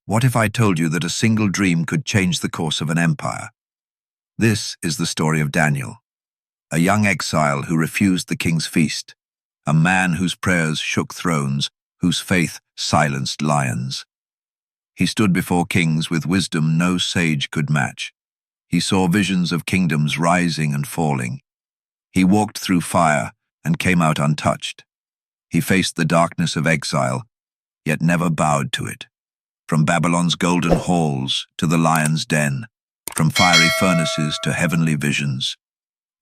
What if I told you that a single dream could change the course of an empire? This is the story of Daniel, a young exile who refused the king's feast, a man whose prayers shook thrones, whose faith silenced lions. He stood before kings with wisdom no sage could match. He saw visions of kingdoms rising and falling. He walked through fire and came out untouched. He faced the darkness of exile, yet never bowed to it. From Babylon's golden halls to the lion's den, from fiery furnaces to heavenly visions,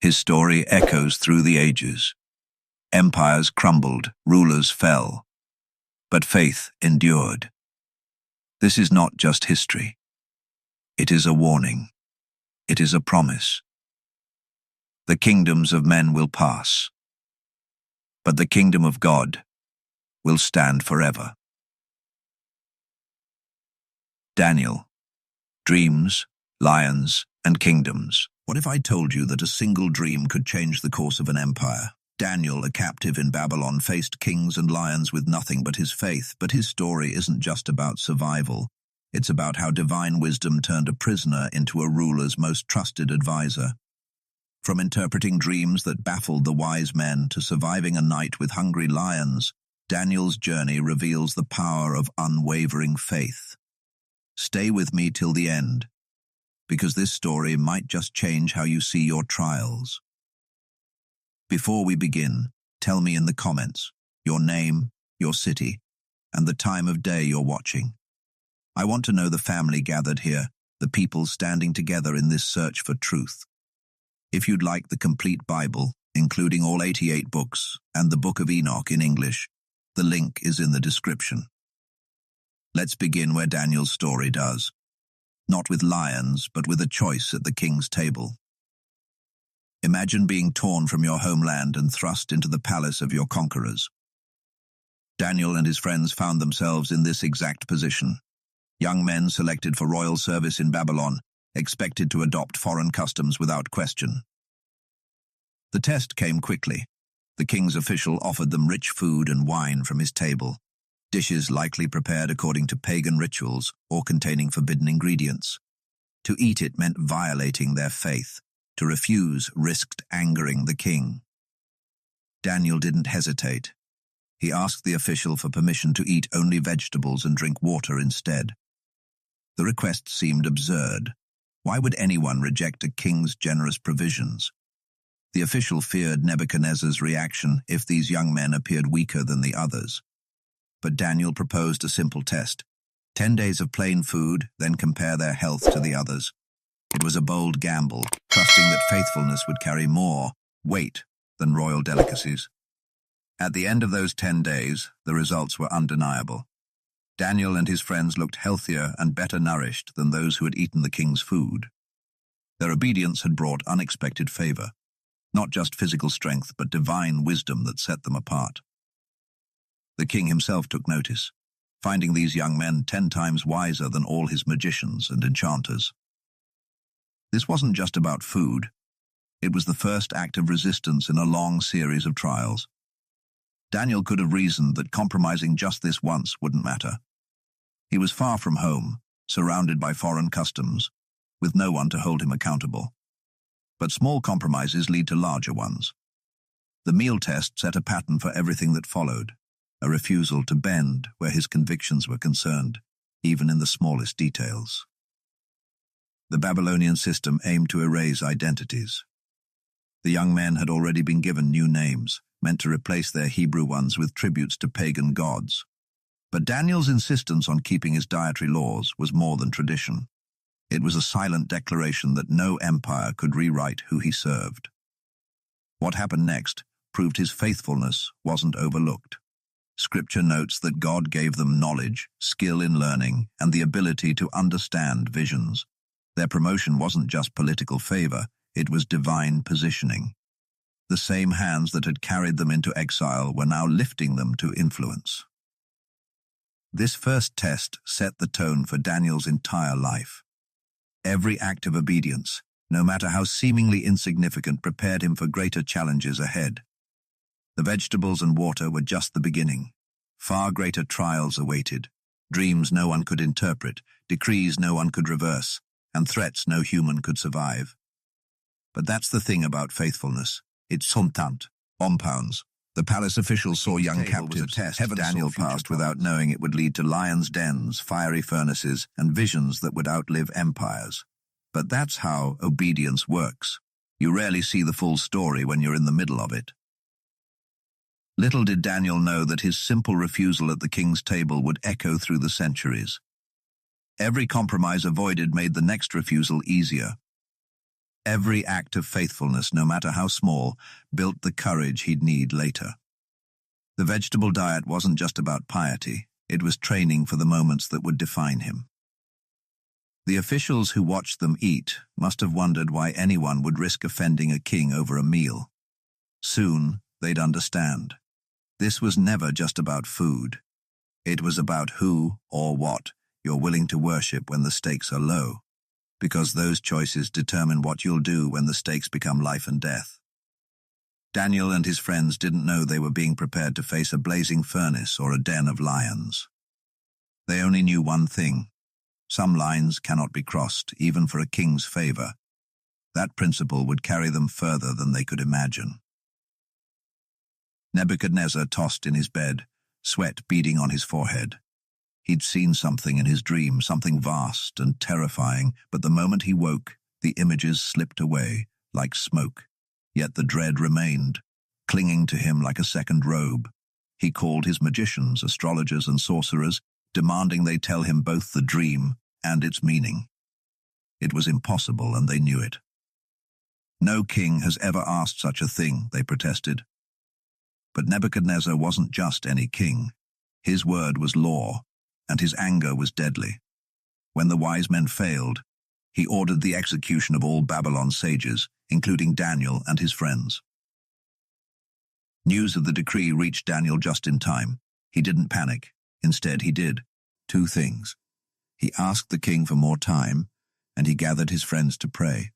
his story echoes through the ages. Empires crumbled, rulers fell, but faith endured. This is not just history. It is a warning. It is a promise. The kingdoms of men will pass, but the kingdom of God will stand forever. Daniel, dreams, lions, and kingdoms. What if I told you that a single dream could change the course of an empire? Daniel, a captive in Babylon, faced kings and lions with nothing but his faith, but his story isn't just about survival. It's about how divine wisdom turned a prisoner into a ruler's most trusted advisor. From interpreting dreams that baffled the wise men to surviving a night with hungry lions, Daniel's journey reveals the power of unwavering faith. Stay with me till the end, because this story might just change how you see your trials. Before we begin, tell me in the comments your name, your city, and the time of day you're watching. I want to know the family gathered here, the people standing together in this search for truth. If you'd like the complete Bible, including all 88 books, and the Book of Enoch in English, the link is in the description. Let's begin where Daniel's story does. Not with lions, but with a choice at the king's table. Imagine being torn from your homeland and thrust into the palace of your conquerors. Daniel and his friends found themselves in this exact position. Young men selected for royal service in Babylon, expected to adopt foreign customs without question. The test came quickly. The king's official offered them rich food and wine from his table, dishes likely prepared according to pagan rituals or containing forbidden ingredients. To eat it meant violating their faith. To refuse risked angering the king. Daniel didn't hesitate. He asked the official for permission to eat only vegetables and drink water instead. The request seemed absurd. Why would anyone reject a king's generous provisions? The official feared Nebuchadnezzar's reaction if these young men appeared weaker than the others. But Daniel proposed a simple test. 10 days of plain food, then compare their health to the others. It was a bold gamble, trusting that faithfulness would carry more weight than royal delicacies. At the end of those 10 days, the results were undeniable. Daniel and his friends looked healthier and better nourished than those who had eaten the king's food. Their obedience had brought unexpected favor, not just physical strength, but divine wisdom that set them apart. The king himself took notice, finding these young men 10 times wiser than all his magicians and enchanters. This wasn't just about food. It was the first act of resistance in a long series of trials. Daniel could have reasoned that compromising just this once wouldn't matter. He was far from home, surrounded by foreign customs, with no one to hold him accountable. But small compromises lead to larger ones. The meal test set a pattern for everything that followed, a refusal to bend where his convictions were concerned, even in the smallest details. The Babylonian system aimed to erase identities. The young men had already been given new names, meant to replace their Hebrew ones with tributes to pagan gods. But Daniel's insistence on keeping his dietary laws was more than tradition. It was a silent declaration that no empire could rewrite who he served. What happened next proved his faithfulness wasn't overlooked. Scripture notes that God gave them knowledge, skill in learning, and the ability to understand visions. Their promotion wasn't just political favor, it was divine positioning. The same hands that had carried them into exile were now lifting them to influence. This first test set the tone for Daniel's entire life. Every act of obedience, no matter how seemingly insignificant, prepared him for greater challenges ahead. The vegetables and water were just the beginning. Far greater trials awaited. Dreams no one could interpret, decrees no one could reverse, and threats no human could survive. But that's the thing about faithfulness. It's somtant, compounds. The palace officials saw young captives. Daniel passed without knowing it would lead to lions' dens, fiery furnaces, and visions that would outlive empires. But that's how obedience works. You rarely see the full story when you're in the middle of it. Little did Daniel know that his simple refusal at the king's table would echo through the centuries. Every compromise avoided made the next refusal easier. Every act of faithfulness, no matter how small, built the courage he'd need later. The vegetable diet wasn't just about piety, it was training for the moments that would define him. The officials who watched them eat must have wondered why anyone would risk offending a king over a meal. Soon, they'd understand. This was never just about food. It was about who or what you're willing to worship when the stakes are low, because those choices determine what you'll do when the stakes become life and death. Daniel and his friends didn't know they were being prepared to face a blazing furnace or a den of lions. They only knew one thing. Some lines cannot be crossed, even for a king's favor. That principle would carry them further than they could imagine. Nebuchadnezzar tossed in his bed, sweat beading on his forehead. He'd seen something in his dream, something vast and terrifying, but the moment he woke, the images slipped away, like smoke. Yet the dread remained, clinging to him like a second robe. He called his magicians, astrologers, and sorcerers, demanding they tell him both the dream and its meaning. It was impossible, and they knew it. No king has ever asked such a thing, they protested. But Nebuchadnezzar wasn't just any king. His word was law, and his anger was deadly. When the wise men failed, he ordered the execution of all Babylon's sages, including Daniel and his friends. News of the decree reached Daniel just in time. He didn't panic. Instead, he did two things. He asked the king for more time, and he gathered his friends to pray.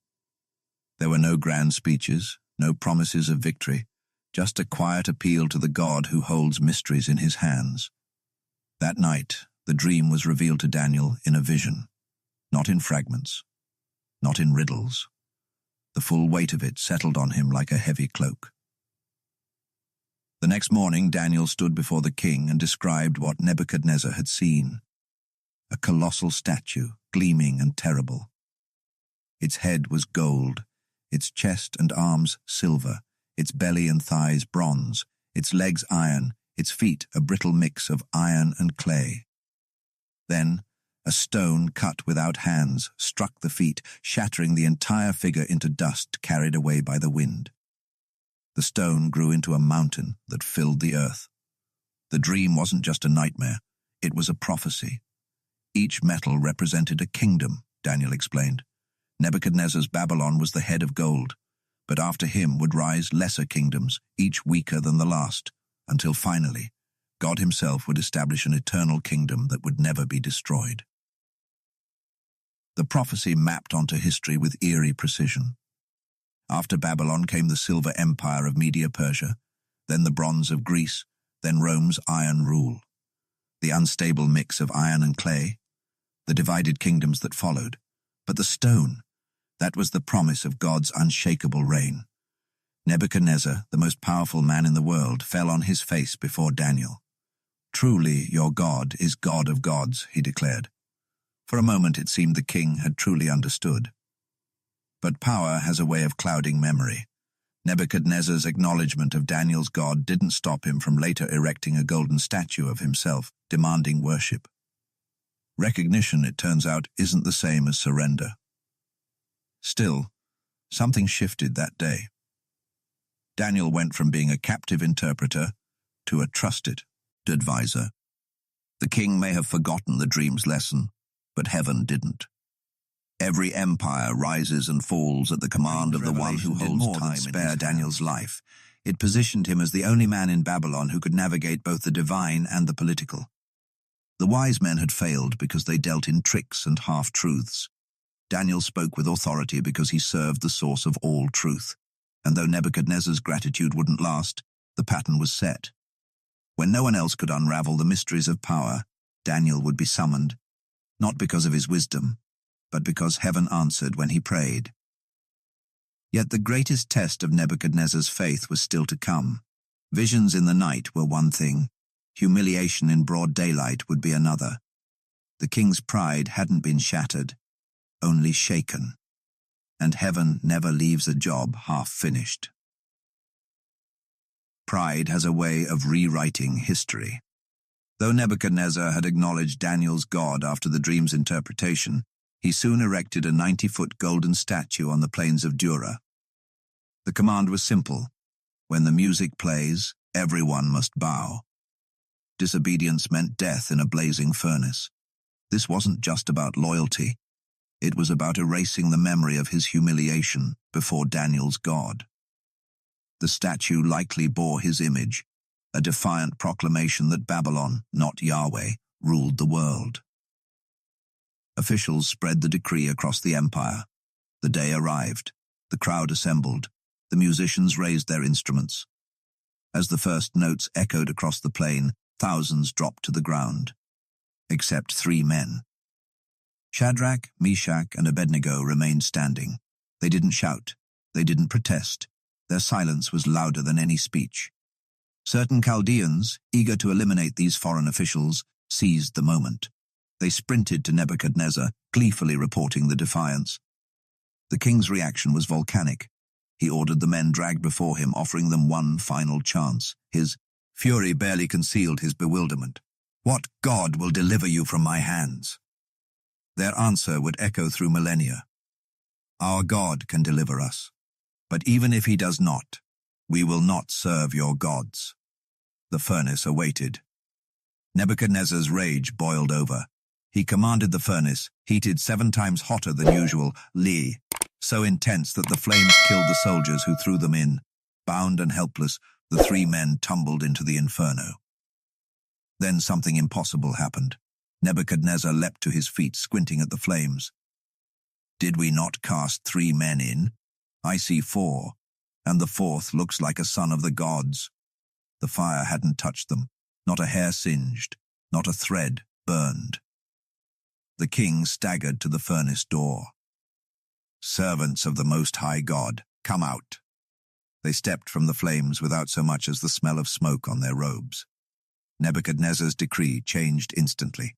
There were no grand speeches, no promises of victory, just a quiet appeal to the God who holds mysteries in his hands. That night, the dream was revealed to Daniel in a vision, not in fragments, not in riddles. The full weight of it settled on him like a heavy cloak. The next morning, Daniel stood before the king and described what Nebuchadnezzar had seen. A colossal statue, gleaming and terrible. Its head was gold, its chest and arms silver, its belly and thighs bronze, its legs iron, its feet a brittle mix of iron and clay. Then, a stone cut without hands struck the feet, shattering the entire figure into dust carried away by the wind. The stone grew into a mountain that filled the earth. The dream wasn't just a nightmare, it was a prophecy. Each metal represented a kingdom, Daniel explained. Nebuchadnezzar's Babylon was the head of gold, but after him would rise lesser kingdoms, each weaker than the last, until finally, God himself would establish an eternal kingdom that would never be destroyed. The prophecy mapped onto history with eerie precision. After Babylon came the Silver Empire of Media-Persia, then the Bronze of Greece, then Rome's Iron rule. The unstable mix of iron and clay, the divided kingdoms that followed. But the stone, that was the promise of God's unshakable reign. Nebuchadnezzar, the most powerful man in the world, fell on his face before Daniel. "Truly, your God is God of gods," he declared. For a moment it seemed the king had truly understood. But power has a way of clouding memory. Nebuchadnezzar's acknowledgement of Daniel's God didn't stop him from later erecting a golden statue of himself, demanding worship. Recognition, it turns out, isn't the same as surrender. Still, something shifted that day. Daniel went from being a captive interpreter to a trusted advisor. The king may have forgotten the dream's lesson, but heaven didn't. Every empire rises and falls at the command of the one who holds time to spare Daniel's life. It positioned him as the only man in Babylon who could navigate both the divine and the political. The wise men had failed because they dealt in tricks and half-truths. Daniel spoke with authority because he served the source of all truth. And though Nebuchadnezzar's gratitude wouldn't last, the pattern was set. When no one else could unravel the mysteries of power, Daniel would be summoned, not because of his wisdom, but because heaven answered when he prayed. Yet the greatest test of Nebuchadnezzar's faith was still to come. Visions in the night were one thing, humiliation in broad daylight would be another. The king's pride hadn't been shattered, only shaken, and heaven never leaves a job half-finished. Pride has a way of rewriting history. Though Nebuchadnezzar had acknowledged Daniel's God after the dream's interpretation, he soon erected a 90-foot golden statue on the plains of Dura. The command was simple. When the music plays, everyone must bow. Disobedience meant death in a blazing furnace. This wasn't just about loyalty. It was about erasing the memory of his humiliation before Daniel's God. The statue likely bore his image, a defiant proclamation that Babylon, not Yahweh, ruled the world. Officials spread the decree across the empire. The day arrived. The crowd assembled. The musicians raised their instruments. As the first notes echoed across the plain, thousands dropped to the ground. Except 3 men. Shadrach, Meshach, and Abednego remained standing. They didn't shout. They didn't protest. Their silence was louder than any speech. Certain Chaldeans, eager to eliminate these foreign officials, seized the moment. They sprinted to Nebuchadnezzar, gleefully reporting the defiance. The king's reaction was volcanic. He ordered the men dragged before him, offering them one final chance. His fury barely concealed his bewilderment. "What god will deliver you from my hands?" Their answer would echo through millennia. "Our God can deliver us. But even if he does not, we will not serve your gods." The furnace awaited. Nebuchadnezzar's rage boiled over. He commanded the furnace, heated 7 times hotter than usual, so intense that the flames killed the soldiers who threw them in. Bound and helpless, the 3 men tumbled into the inferno. Then something impossible happened. Nebuchadnezzar leapt to his feet, squinting at the flames. "Did we not cast 3 men in? I see 4, and the 4th looks like a son of the gods." The fire hadn't touched them, not a hair singed, not a thread burned. The king staggered to the furnace door. "Servants of the Most High God, come out." They stepped from the flames without so much as the smell of smoke on their robes. Nebuchadnezzar's decree changed instantly.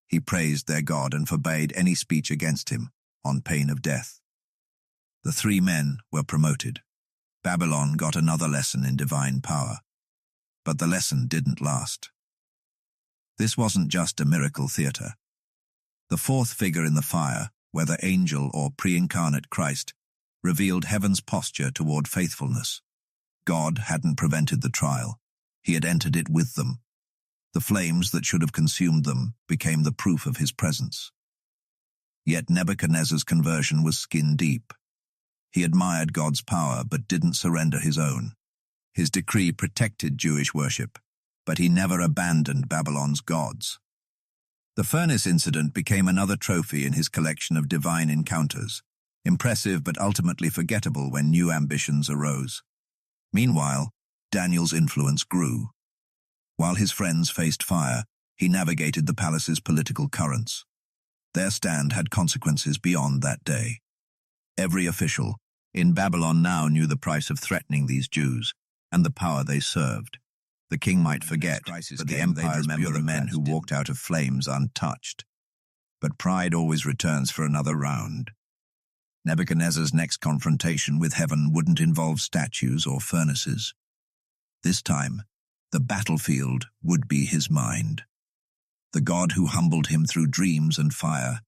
He praised their God and forbade any speech against him, on pain of death. The 3 men were promoted. Babylon got another lesson in divine power. But the lesson didn't last. This wasn't just a miracle theater. The 4th figure in the fire, whether angel or pre-incarnate Christ, revealed heaven's posture toward faithfulness. God hadn't prevented the trial. He had entered it with them. The flames that should have consumed them became the proof of his presence. Yet Nebuchadnezzar's conversion was skin deep. He admired God's power but didn't surrender his own. His decree protected Jewish worship, but he never abandoned Babylon's gods. The furnace incident became another trophy in his collection of divine encounters, impressive but ultimately forgettable when new ambitions arose. Meanwhile, Daniel's influence grew. While his friends faced fire, he navigated the palace's political currents. Their stand had consequences beyond that day. Every official in Babylon now knew the price of threatening these Jews and the power they served. The king might forget, but the empire's remember the men who walked out of flames untouched. But pride always returns for another round. Nebuchadnezzar's next confrontation with heaven wouldn't involve statues or furnaces. This time, the battlefield would be his mind. The God who humbled him through dreams and fire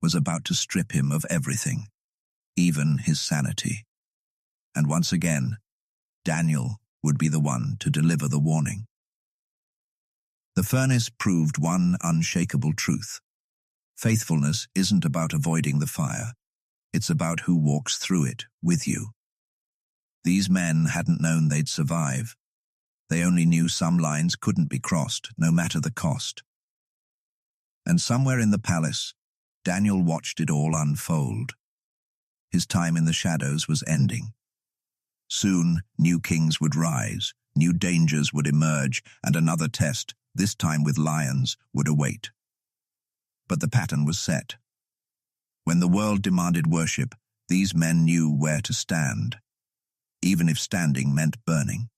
was about to strip him of everything, even his sanity. And once again, Daniel would be the one to deliver the warning. The furnace proved one unshakable truth. Faithfulness isn't about avoiding the fire. It's about who walks through it with you. These men hadn't known they'd survive. They only knew some lines couldn't be crossed, no matter the cost. And somewhere in the palace, Daniel watched it all unfold. His time in the shadows was ending. Soon, new kings would rise, new dangers would emerge, and another test this time with lions, would await. But the pattern was set. When the world demanded worship, these men knew where to stand, even if standing meant burning.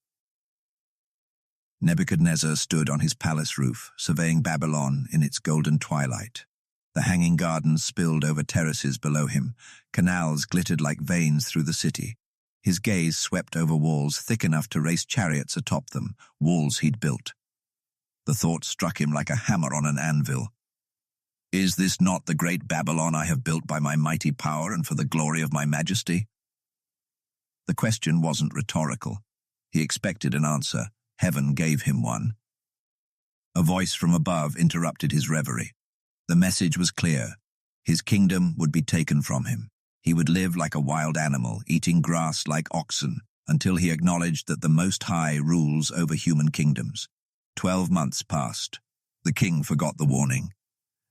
Nebuchadnezzar stood on his palace roof, surveying Babylon in its golden twilight. The hanging gardens spilled over terraces below him. Canals glittered like veins through the city. His gaze swept over walls thick enough to race chariots atop them, walls he'd built. The thought struck him like a hammer on an anvil. Is this not the great Babylon I have built by my mighty power and for the glory of my majesty? The question wasn't rhetorical. He expected an answer. Heaven gave him one. A voice from above interrupted his reverie. The message was clear. His kingdom would be taken from him. He would live like a wild animal, eating grass like oxen, until he acknowledged that the Most High rules over human kingdoms. 12 months passed. The king forgot the warning.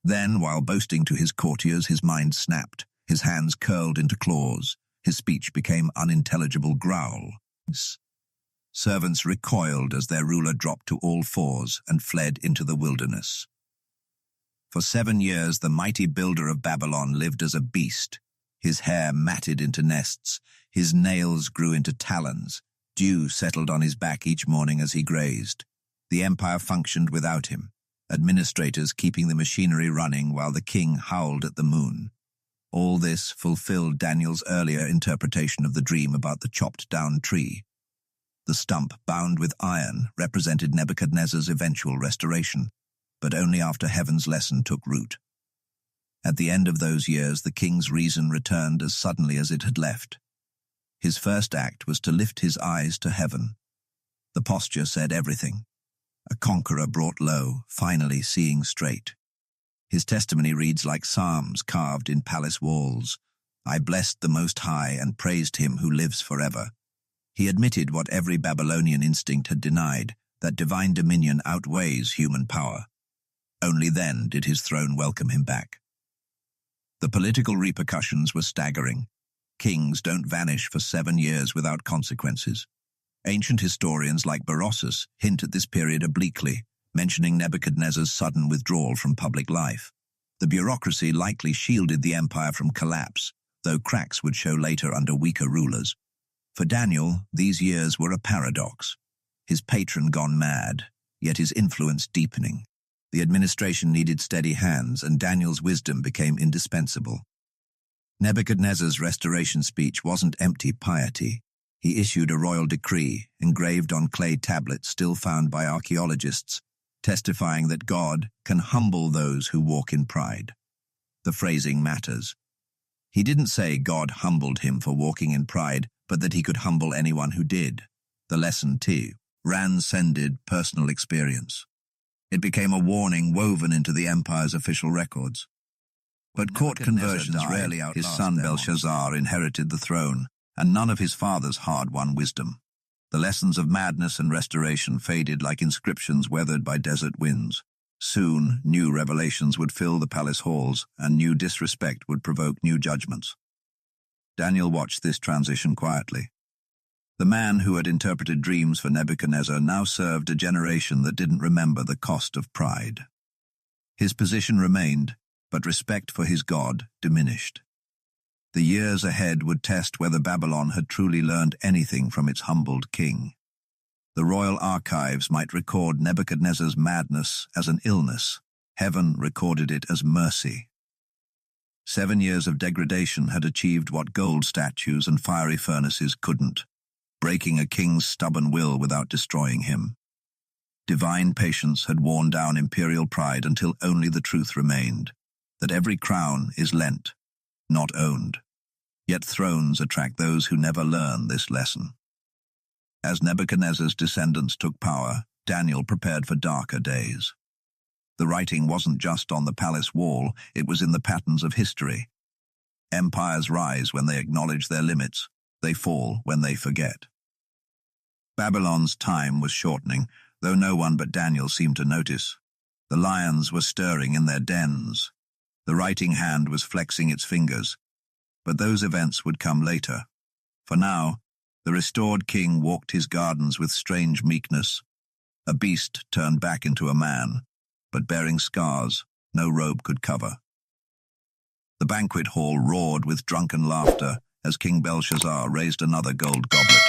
Then, while boasting to his courtiers, his mind snapped. His hands curled into claws. His speech became unintelligible growls. Servants recoiled as their ruler dropped to all fours and fled into the wilderness. For 7 years, the mighty builder of Babylon lived as a beast. His hair matted into nests. His nails grew into talons. Dew settled on his back each morning as he grazed. The empire functioned without him, administrators keeping the machinery running while the king howled at the moon. All this fulfilled Daniel's earlier interpretation of the dream about the chopped-down tree. The stump, bound with iron, represented Nebuchadnezzar's eventual restoration, but only after heaven's lesson took root. At the end of those years, the king's reason returned as suddenly as it had left. His first act was to lift his eyes to heaven. The posture said everything. A conqueror brought low, finally seeing straight. His testimony reads like psalms carved in palace walls. I blessed the Most High and praised him who lives forever. He admitted what every Babylonian instinct had denied, that divine dominion outweighs human power. Only then did his throne welcome him back. The political repercussions were staggering. Kings don't vanish for 7 years without consequences. Ancient historians like Berossus hint at this period obliquely, mentioning Nebuchadnezzar's sudden withdrawal from public life. The bureaucracy likely shielded the empire from collapse, though cracks would show later under weaker rulers. For Daniel, these years were a paradox. His patron gone mad, yet his influence deepening. The administration needed steady hands, and Daniel's wisdom became indispensable. Nebuchadnezzar's restoration speech wasn't empty piety. He issued a royal decree, engraved on clay tablets still found by archaeologists, testifying that God can humble those who walk in pride. The phrasing matters. He didn't say God humbled him for walking in pride, but that he could humble anyone who did. The lesson, too, transcended personal experience. It became a warning woven into the empire's official records. But court conversions rarely outlast. His son Belshazzar inherited the throne, and none of his father's hard-won wisdom. The lessons of madness and restoration faded like inscriptions weathered by desert winds. Soon, new revelations would fill the palace halls, and new disrespect would provoke new judgments. Daniel watched this transition quietly. The man who had interpreted dreams for Nebuchadnezzar now served a generation that didn't remember the cost of pride. His position remained, but respect for his God diminished. The years ahead would test whether Babylon had truly learned anything from its humbled king. The royal archives might record Nebuchadnezzar's madness as an illness. Heaven recorded it as mercy. 7 years of degradation had achieved what gold statues and fiery furnaces couldn't, breaking a king's stubborn will without destroying him. Divine patience had worn down imperial pride until only the truth remained, that every crown is lent, not owned. Yet thrones attract those who never learn this lesson. As Nebuchadnezzar's descendants took power, Daniel prepared for darker days. The writing wasn't just on the palace wall, it was in the patterns of history. Empires rise when they acknowledge their limits, they fall when they forget. Babylon's time was shortening, though no one but Daniel seemed to notice. The lions were stirring in their dens. The writing hand was flexing its fingers. But those events would come later. For now, the restored king walked his gardens with strange meekness. a beast turned back into a man, but bearing scars no robe could cover. The banquet hall roared with drunken laughter as King Belshazzar raised another gold goblet.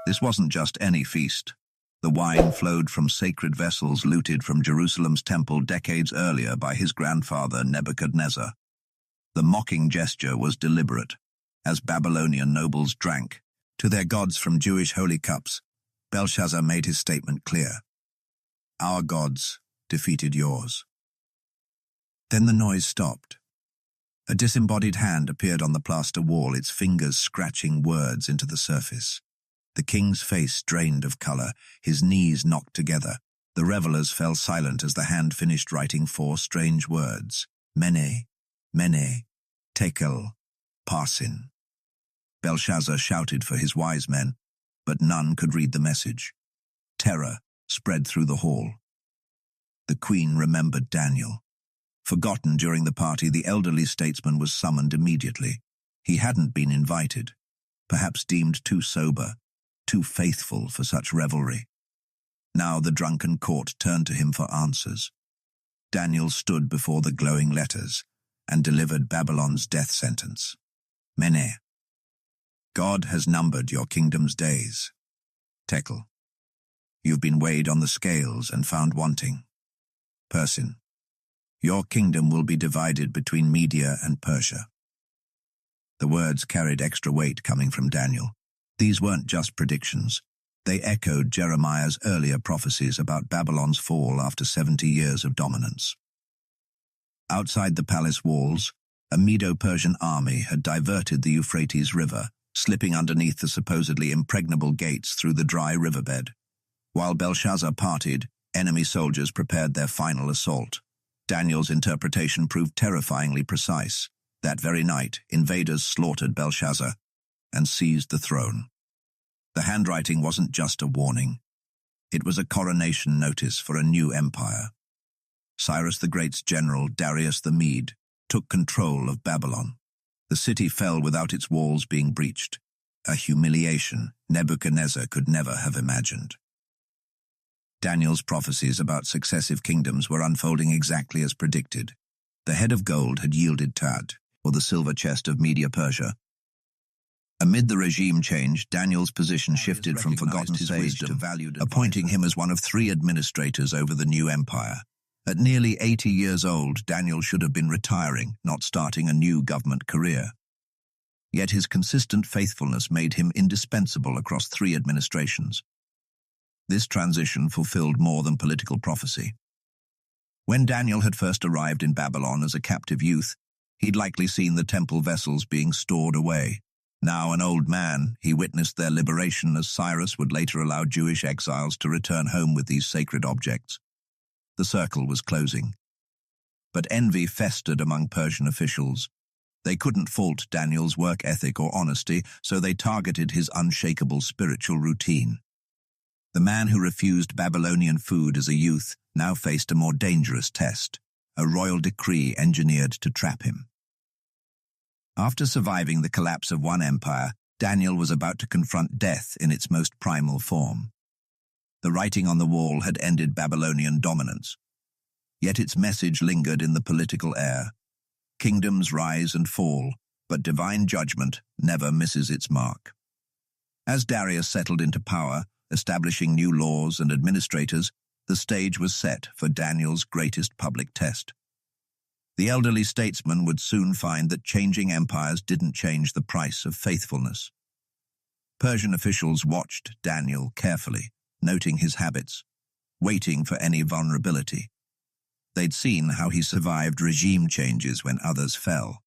This wasn't just any feast. The wine flowed from sacred vessels looted from Jerusalem's temple decades earlier by his grandfather Nebuchadnezzar. The mocking gesture was deliberate. As Babylonian nobles drank to their gods from Jewish holy cups, Belshazzar made his statement clear. Our gods defeated yours. Then the noise stopped. A disembodied hand appeared on the plaster wall, its fingers scratching words into the surface. The king's face drained of color, his knees knocked together. The revelers fell silent as the hand finished writing 4 strange words. Mene, Mene, Tekel, Parsin. Belshazzar shouted for his wise men, but none could read the message. Terror spread through the hall. The queen remembered Daniel. Forgotten during the party, the elderly statesman was summoned immediately. He hadn't been invited, perhaps deemed too sober, too faithful for such revelry. Now the drunken court turned to him for answers. Daniel stood before the glowing letters and delivered Babylon's death sentence. Mene. God has numbered your kingdom's days. Tekel. You've been weighed on the scales and found wanting. Persin. Your kingdom will be divided between Media and Persia. The words carried extra weight coming from Daniel. These weren't just predictions. They echoed Jeremiah's earlier prophecies about Babylon's fall after 70 years of dominance. Outside the palace walls, a Medo-Persian army had diverted the Euphrates River, slipping underneath the supposedly impregnable gates through the dry riverbed. While Belshazzar partied, enemy soldiers prepared their final assault. Daniel's interpretation proved terrifyingly precise. That very night, invaders slaughtered Belshazzar and seized the throne. The handwriting wasn't just a warning. It was a coronation notice for a new empire. Cyrus the Great's general, Darius the Mede, took control of Babylon. The city fell without its walls being breached, a humiliation Nebuchadnezzar could never have imagined. Daniel's prophecies about successive kingdoms were unfolding exactly as predicted. The head of gold had yielded Tad, or the silver chest of Media-Persia. Amid the regime change, Daniel's position shifted from forgotten sage to valued advisor, appointing him as one of 3 administrators over the new empire. At nearly 80 years old, Daniel should have been retiring, not starting a new government career. Yet his consistent faithfulness made him indispensable across 3 administrations. This transition fulfilled more than political prophecy. When Daniel had first arrived in Babylon as a captive youth, he'd likely seen the temple vessels being stored away. Now an old man, he witnessed their liberation as Cyrus would later allow Jewish exiles to return home with these sacred objects. The circle was closing. But envy festered among Persian officials. They couldn't fault Daniel's work ethic or honesty, so they targeted his unshakable spiritual routine. The man who refused Babylonian food as a youth now faced a more dangerous test, a royal decree engineered to trap him. After surviving the collapse of one empire, Daniel was about to confront death in its most primal form. The writing on the wall had ended Babylonian dominance. Yet its message lingered in the political air. Kingdoms rise and fall, but divine judgment never misses its mark. As Darius settled into power, establishing new laws and administrators, the stage was set for Daniel's greatest public test. The elderly statesman would soon find that changing empires didn't change the price of faithfulness. Persian officials watched Daniel carefully, noting his habits, waiting for any vulnerability. They'd seen how he survived regime changes when others fell.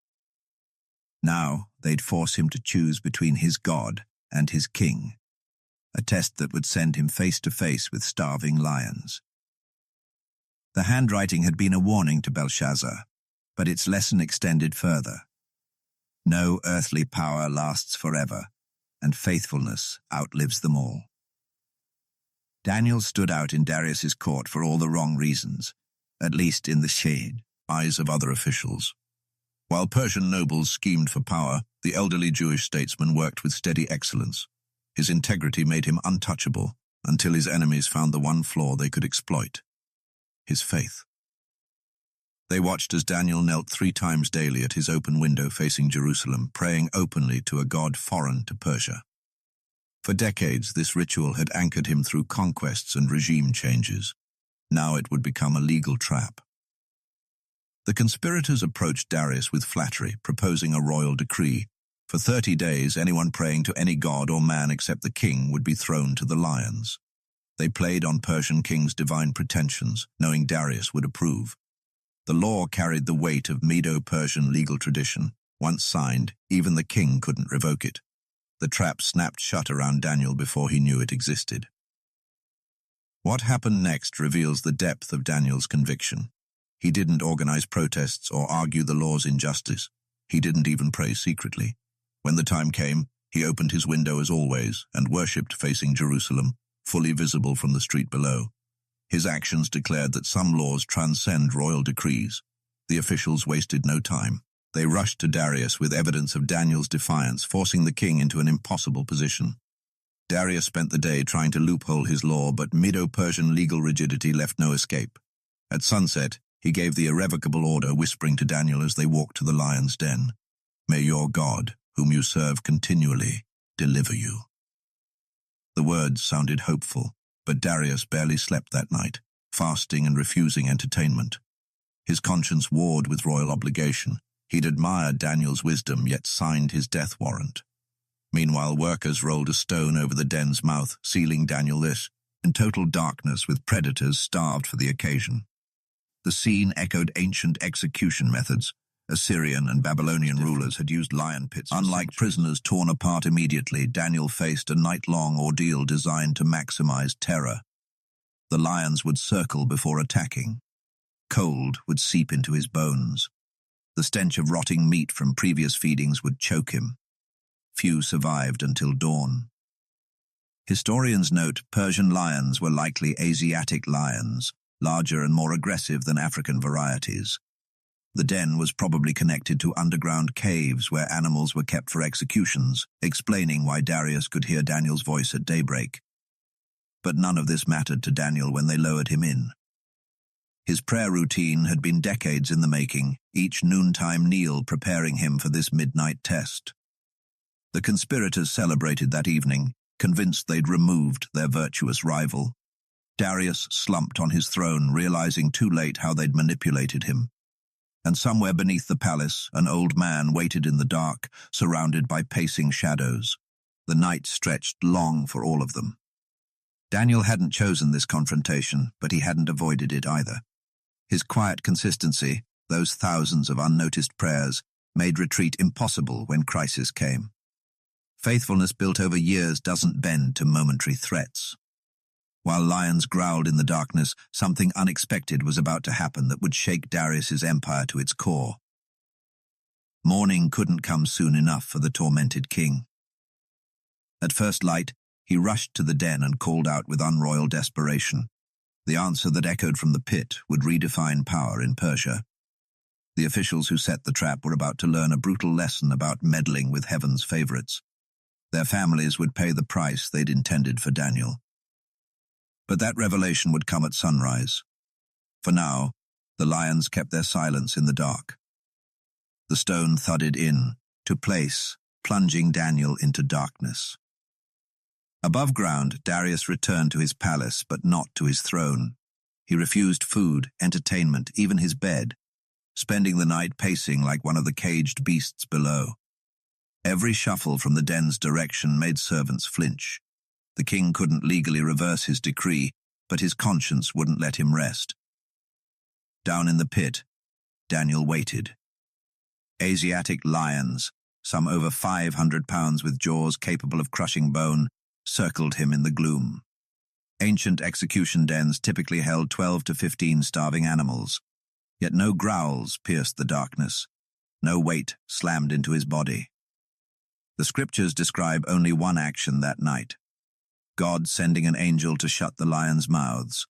Now they'd force him to choose between his God and his king, a test that would send him face to face with starving lions. The handwriting had been a warning to Belshazzar, but its lesson extended further. No earthly power lasts forever, and faithfulness outlives them all. Daniel stood out in Darius's court for all the wrong reasons, at least in the shade eyes of other officials. While Persian nobles schemed for power, the elderly Jewish statesman worked with steady excellence. His integrity made him untouchable, until his enemies found the one flaw they could exploit: his faith. They watched as Daniel knelt 3 times daily at his open window facing Jerusalem, praying openly to a God foreign to Persia. For decades, this ritual had anchored him through conquests and regime changes. Now it would become a legal trap. The conspirators approached Darius with flattery, proposing a royal decree. For 30 days, anyone praying to any god or man except the king would be thrown to the lions. They played on Persian kings' divine pretensions, knowing Darius would approve. The law carried the weight of Medo-Persian legal tradition. Once signed, even the king couldn't revoke it. The trap snapped shut around Daniel before he knew it existed. What happened next reveals the depth of Daniel's conviction. He didn't organize protests or argue the law's injustice. He didn't even pray secretly. When the time came, he opened his window as always and worshipped facing Jerusalem, fully visible from the street below. His actions declared that some laws transcend royal decrees. The officials wasted no time. They rushed to Darius with evidence of Daniel's defiance, forcing the king into an impossible position. Darius spent the day trying to loophole his law, but Medo-Persian legal rigidity left no escape. At sunset, he gave the irrevocable order, whispering to Daniel as they walked to the lion's den, "May your God, whom you serve continually, deliver you." The words sounded hopeful, but Darius barely slept that night, fasting and refusing entertainment. His conscience warred with royal obligation. He'd admired Daniel's wisdom, yet signed his death warrant. Meanwhile, workers rolled a stone over the den's mouth, sealing Daniel in total darkness, with predators starved for the occasion. The scene echoed ancient execution methods. Assyrian and Babylonian rulers had used lion pits. Unlike prisoners torn apart immediately, Daniel faced a night-long ordeal designed to maximize terror. The lions would circle before attacking. Cold would seep into his bones. The stench of rotting meat from previous feedings would choke him. Few survived until dawn. Historians note Persian lions were likely Asiatic lions, larger and more aggressive than African varieties. The den was probably connected to underground caves where animals were kept for executions, explaining why Darius could hear Daniel's voice at daybreak. But none of this mattered to Daniel when they lowered him in. His prayer routine had been decades in the making, each noontime kneel preparing him for this midnight test. The conspirators celebrated that evening, convinced they'd removed their virtuous rival. Darius slumped on his throne, realizing too late how they'd manipulated him. And somewhere beneath the palace, an old man waited in the dark, surrounded by pacing shadows. The night stretched long for all of them. Daniel hadn't chosen this confrontation, but he hadn't avoided it either. His quiet consistency, those thousands of unnoticed prayers, made retreat impossible when crisis came. Faithfulness built over years doesn't bend to momentary threats. While lions growled in the darkness, something unexpected was about to happen that would shake Darius's empire to its core. Morning couldn't come soon enough for the tormented king. At first light, he rushed to the den and called out with unroyal desperation. The answer that echoed from the pit would redefine power in Persia. The officials who set the trap were about to learn a brutal lesson about meddling with heaven's favorites. Their families would pay the price they'd intended for Daniel. But that revelation would come at sunrise. For now, the lions kept their silence in the dark. The stone thudded in, to place, plunging Daniel into darkness. Above ground, Darius returned to his palace, but not to his throne. He refused food, entertainment, even his bed, spending the night pacing like one of the caged beasts below. Every shuffle from the den's direction made servants flinch. The king couldn't legally reverse his decree, but his conscience wouldn't let him rest. Down in the pit, Daniel waited. Asiatic lions, some over 500 pounds with jaws capable of crushing bone, circled him in the gloom. Ancient execution dens typically held 12 to 15 starving animals, yet no growls pierced the darkness, no weight slammed into his body. The scriptures describe only one action that night: God sending an angel to shut the lions' mouths.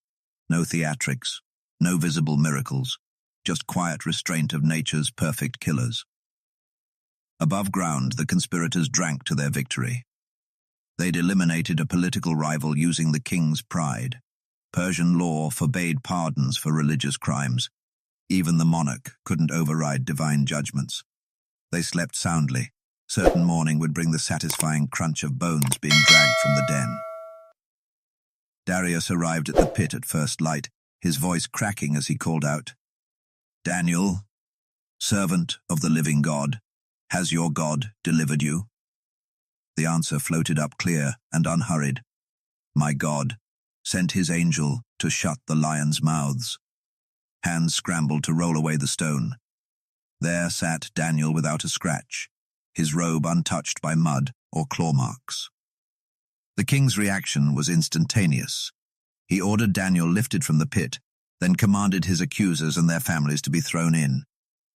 No theatrics, no visible miracles, just quiet restraint of nature's perfect killers. Above ground, the conspirators drank to their victory. They'd eliminated a political rival using the king's pride. Persian law forbade pardons for religious crimes. Even the monarch couldn't override divine judgments. They slept soundly. Certain morning would bring the satisfying crunch of bones being dragged from the den. Darius arrived at the pit at first light, his voice cracking as he called out, "Daniel, servant of the living God, has your God delivered you?" The answer floated up clear and unhurried. "My God sent his angel to shut the lions' mouths." Hands scrambled to roll away the stone. There sat Daniel without a scratch, his robe untouched by mud or claw marks. The king's reaction was instantaneous. He ordered Daniel lifted from the pit, then commanded his accusers and their families to be thrown in,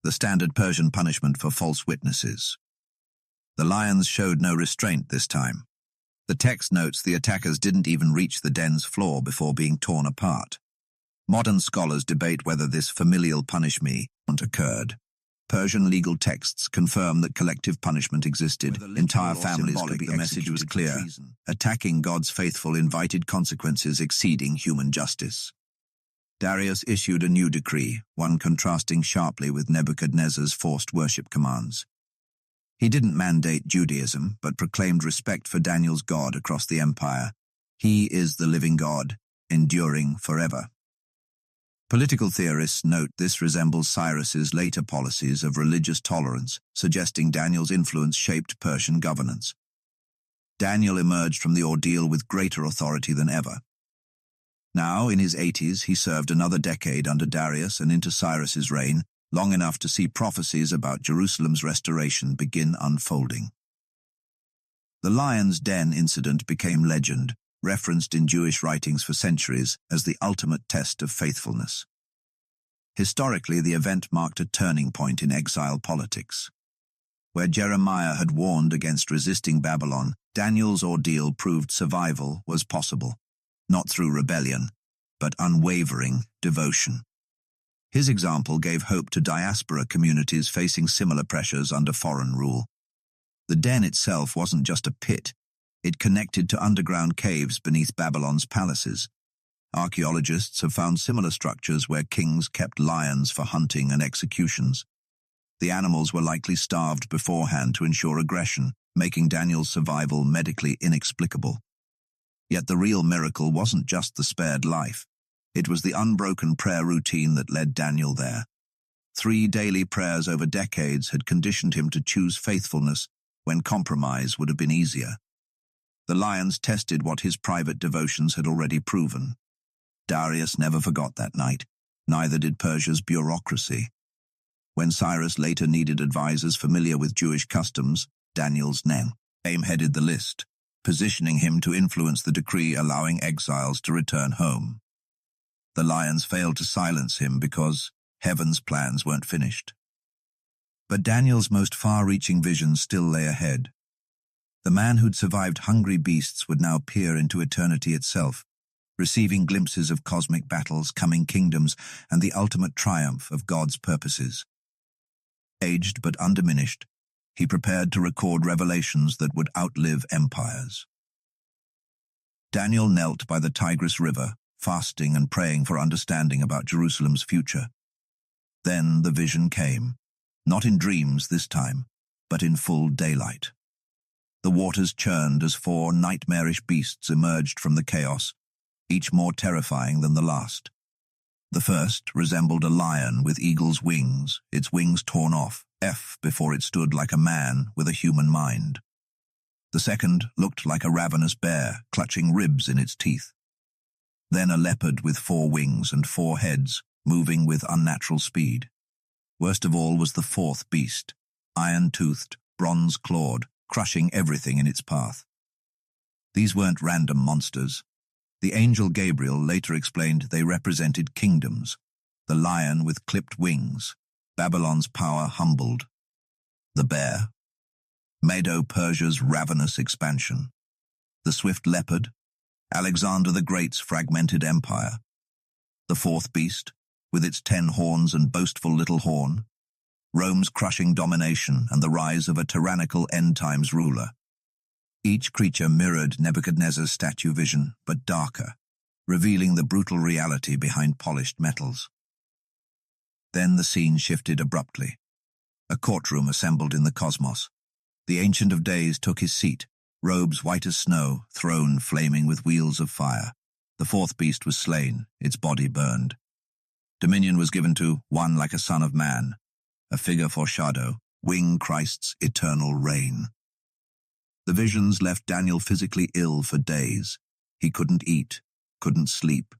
the standard Persian punishment for false witnesses. The lions showed no restraint this time. The text notes the attackers didn't even reach the den's floor before being torn apart. Modern scholars debate whether this familial punishment occurred. Persian legal texts confirm that collective punishment existed. Entire families could be executed. The message was clear. Attacking God's faithful invited consequences exceeding human justice. Darius issued a new decree, one contrasting sharply with Nebuchadnezzar's forced worship commands. He didn't mandate Judaism, but proclaimed respect for Daniel's God across the empire. He is the living God, enduring forever. Political theorists note this resembles Cyrus's later policies of religious tolerance, suggesting Daniel's influence shaped Persian governance. Daniel emerged from the ordeal with greater authority than ever. Now, in his 80s, he served another decade under Darius and into Cyrus's reign, long enough to see prophecies about Jerusalem's restoration begin unfolding. The lion's den incident became legend, referenced in Jewish writings for centuries as the ultimate test of faithfulness. Historically, the event marked a turning point in exile politics. Where Jeremiah had warned against resisting Babylon, Daniel's ordeal proved survival was possible, not through rebellion, but unwavering devotion. His example gave hope to diaspora communities facing similar pressures under foreign rule. The den itself wasn't just a pit. It connected to underground caves beneath Babylon's palaces. Archaeologists have found similar structures where kings kept lions for hunting and executions. The animals were likely starved beforehand to ensure aggression, making Daniel's survival medically inexplicable. Yet the real miracle wasn't just the spared life. It was the unbroken prayer routine that led Daniel there. 3 daily prayers over decades had conditioned him to choose faithfulness when compromise would have been easier. The lions tested what his private devotions had already proven. Darius never forgot that night, neither did Persia's bureaucracy. When Cyrus later needed advisors familiar with Jewish customs, Daniel's name headed the list, positioning him to influence the decree allowing exiles to return home. The lions failed to silence him because heaven's plans weren't finished. But Daniel's most far-reaching vision still lay ahead. The man who'd survived hungry beasts would now peer into eternity itself, receiving glimpses of cosmic battles, coming kingdoms, and the ultimate triumph of God's purposes. Aged but undiminished, he prepared to record revelations that would outlive empires. Daniel knelt by the Tigris River, fasting and praying for understanding about Jerusalem's future. Then the vision came, not in dreams this time, but in full daylight. The waters churned as 4 nightmarish beasts emerged from the chaos, each more terrifying than the last. The first resembled a lion with eagle's wings, its wings torn off, before it stood like a man with a human mind. The second looked like a ravenous bear, clutching ribs in its teeth. Then a leopard with 4 wings and 4 heads, moving with unnatural speed. Worst of all was the 4th beast, iron-toothed, bronze-clawed, crushing everything in its path. These weren't random monsters. The angel Gabriel later explained they represented kingdoms. The lion with clipped wings, Babylon's power humbled. The bear, Medo-Persia's ravenous expansion. The swift leopard, Alexander the Great's fragmented empire. The 4th beast, with its 10 horns and boastful little horn, Rome's crushing domination and the rise of a tyrannical end-times ruler. Each creature mirrored Nebuchadnezzar's statue vision, but darker, revealing the brutal reality behind polished metals. Then the scene shifted abruptly. A courtroom assembled in the cosmos. The Ancient of Days took his seat, robes white as snow, throne flaming with wheels of fire. The fourth beast was slain, its body burned. Dominion was given to one like a son of man, a figure foreshadow, wing Christ's eternal reign. The visions left Daniel physically ill for days. He couldn't eat, couldn't sleep.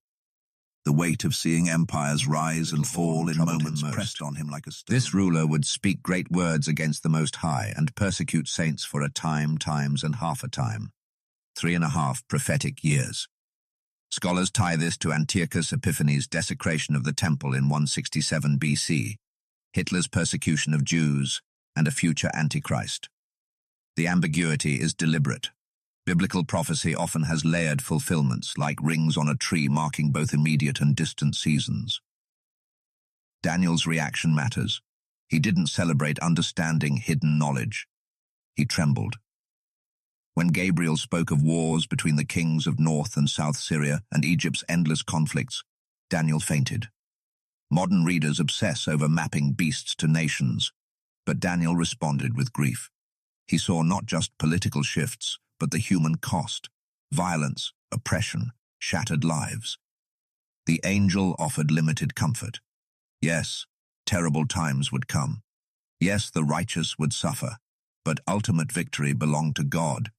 The weight of seeing empires rise and fall in moments pressed on him like a stone. This ruler would speak great words against the Most High and persecute saints for a time, times, and half a time. 3.5 prophetic years. Scholars tie this to Antiochus Epiphanes' desecration of the temple in 167 BC, Hitler's persecution of Jews, and a future Antichrist. The ambiguity is deliberate. Biblical prophecy often has layered fulfillments, like rings on a tree marking both immediate and distant seasons. Daniel's reaction matters. He didn't celebrate understanding hidden knowledge. He trembled. When Gabriel spoke of wars between the kings of North and South Syria and Egypt's endless conflicts, Daniel fainted. Modern readers obsess over mapping beasts to nations, but Daniel responded with grief. He saw not just political shifts, but the human cost, violence, oppression, shattered lives. The angel offered limited comfort. Yes, terrible times would come. Yes, the righteous would suffer, but ultimate victory belonged to God.